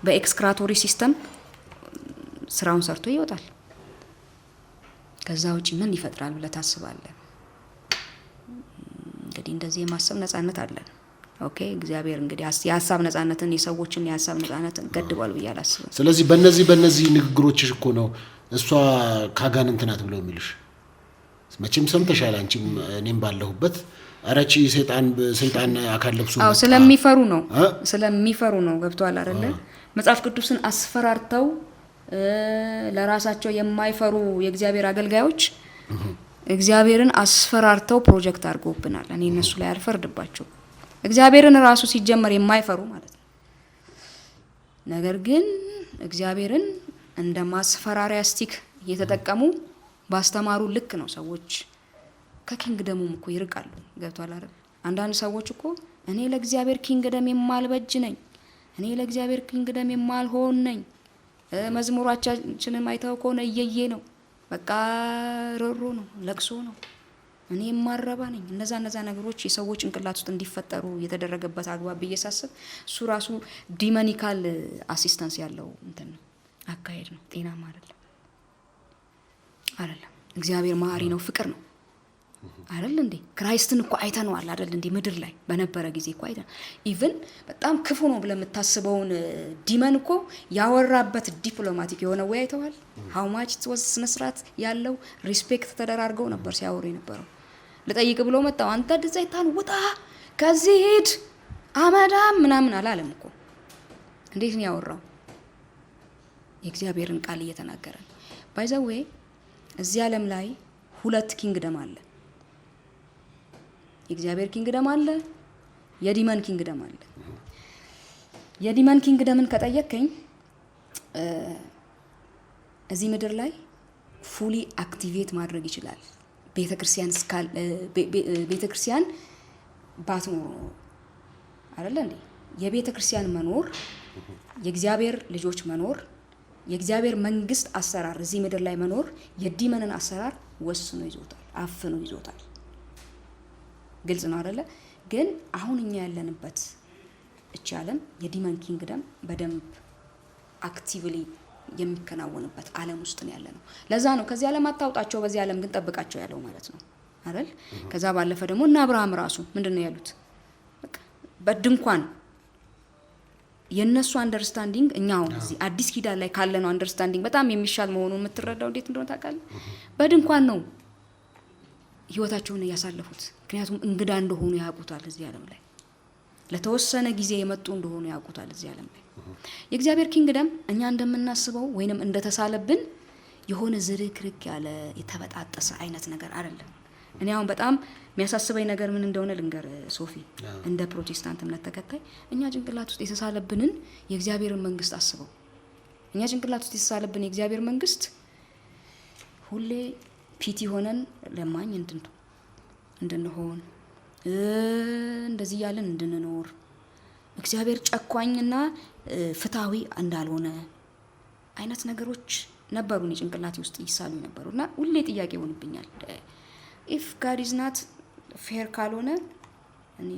በኤክስክራቶሪ ሲስተም ስራውን ሰርቶ ይወጣል ከዛ ውጪ ምን ይፈጥራል ብለ ታስባለህ እንግዲህ እንደዚህ የማሰብ ነፃነት አለን ኦኬ እግዚአብሔር እንግዲህ የሐሳብ ነፃነትን የሰዎችን የሐሳብ ነፃነትን ገድቧል ብዬ አላስብም ስለዚህ በእነዚህ ንግግሮችሽ እኮ ነው እሷ ካጋንንት ናት ብለው የሚሉሽ መቼም ሰምተሻል አንቺም እኔም ባለሁበት አራቺ ሰይጣን አካል ለብሶ ስለሚፈሩ ነው ገብቷል አይደለ መጽሐፍ ቅዱስን አስፈራርተው ለራሳቸው የማይፈሩ የእግዚአብሔር አገልጋዮች እግዚአብሔርን አስፈራርተው ፕሮጀክት አድርገውብናል እኔ እነሱ ላይ አልፈርድባቸው እግዚአብሔርን ራሱ ሲጀመር የማይፈሩ ማለት ነው ነገር ግን እግዚአብሔርን እንደ ማስፈራሪያ ስቲክ እየተጠቀሙ ባስተማሩ ልክ ነው ሰዎች ከኪንግደሙም እኮ ይርቃሉ ገብቷል አይደል አንዳንድ ሰዎች እኮ እኔ ለእግዚአብሔር ኪንግደም የማልበጅ ነኝ እኔ ለእግዚአብሔር ኪንግደም የማልሆን ነኝ መዝሙራችንን አይተው ከሆነ እየየ ነው በቃ ሮሮ ነው ለቅሶ ነው እኔ የማረባ ነኝ እነዛ ነገሮች የሰዎች እንቅላት ውስጥ እንዲፈጠሩ የተደረገበት አግባብ በየሳሰብ እሱ ራሱ ዲመኒካል አሲስታንስ ያለው እንትን ነው አካሄድ ነው ጤናማ አይደለም እግዚአብሔር ማሪ ነው ፍቅር ነው አይደል እንዴ ክራይስትን እኮ አይተነዋል አይደል እንዴ ምድር ላይ በነበረ ጊዜ እኮ አይተን ኢቭን በጣም ክፉ ነው ብለ የምታስበውን ዲመን እኮ ያወራበት ዲፕሎማቲክ የሆነ ወይ አይተዋል how much it was ስነስርዓት ያለው ሪስፔክት ተደራርገው ነበር ሲያወሩ የነበረው ለጠይቅ ብሎ መጣው አንተ ደዛይታን ውጣ ከዚህ ሄድ አመዳም ምናምን አላለም እኮ እንዴት ነው ያወራው የእግዚአብሔርን ቃል እየተናገረ by the way እዚህ ዓለም ላይ ሁለት ኪንግደም አለ የእግዚአብሔር ኪንግደም አለ የዲመን ኪንግደም አለ የዲመን ኪንግደምን ከጠየቀኝ እዚህ ምድር ላይ ፉሊ አክቲቬት ማድረግ ይችላል ቤተክርስቲያን ባትኖር አይደል እንዴ የቤተክርስቲያን መኖር የእግዚአብሔር ልጆች መኖር የእግዚአብሔር መንግስት አሰራር እዚህ ምድር ላይ መኖር የዲመንን አሰራር ወስኖ ይዞታል አፍኖ ይዞታል ግልጽ ነው አይደለ ግን አሁን እኛ ያለንበት እቺ ዓለም የዲመን ኪንግደም በደንብ አክቲቭሊ የሚከናወንበት ዓለም ውስጥ ነው ያለነው ለዛ ነው ከዚህ ዓለም አታውጣቸው በዚህ ዓለም ግን ጠብቃቸው ያለው ማለት ነው አይደል ከዛ ባለፈ ደግሞ እና አብርሃም ራሱ ምንድነው ያሉት በቃ በድንኳን የነሱ አንደርስታንዲንግ እኛው እዚህ አዲስ ኪዳን ላይ ካለነው አንደርስታንዲንግ በጣም የሚሻል መሆኑን የምትረዳው እንዴት እንደሆነ ታውቃለህ በድንኳን ነው ህይወታቸውን ያሳለፉት ምክንያቱም እንግዳ እንደሆኑ ያውቁታል እዚህ ዓለም ላይ ለተወሰነ ጊዜ የመጡ እንደሆኑ ያውቁታል እዚህ ዓለም ላይ የእግዚአብሔር ኪንግደም እኛ እንደምናስበው ወይንም እንደተሳለብን የሆነ ዝርክርክ ያለ የተበጣጠሰ አይነት ነገር አይደለም እኔ አሁን በጣም የሚያሳስበኝ ነገር ምን እንደሆነ ልንገር ሶፊ እንደ ፕሮቴስታንት እምነት ተከታይ እኛ ጭንቅላት ውስጥ የተሳለብንን የእግዚአብሔርን መንግስት አስበው እኛ ጭንቅላት ውስጥ የተሳለብን የእግዚአብሔር መንግስት ሁሌ ፒቲ ሆነን ለማኝ እንድንሆን እንደዚህ ያለን እንድንኖር እግዚአብሔር ጨቋኝና ፍትሃዊ እንዳልሆነ አይነት ነገሮች ነበሩኝ ጭንቅላቴ ውስጥ ይሳሉ ነበሩና ሁሌ ጥያቄ ሆነብኛል። ኢፍ ጋድ ኢዝ ናት ፌር ካልሆነ እኔ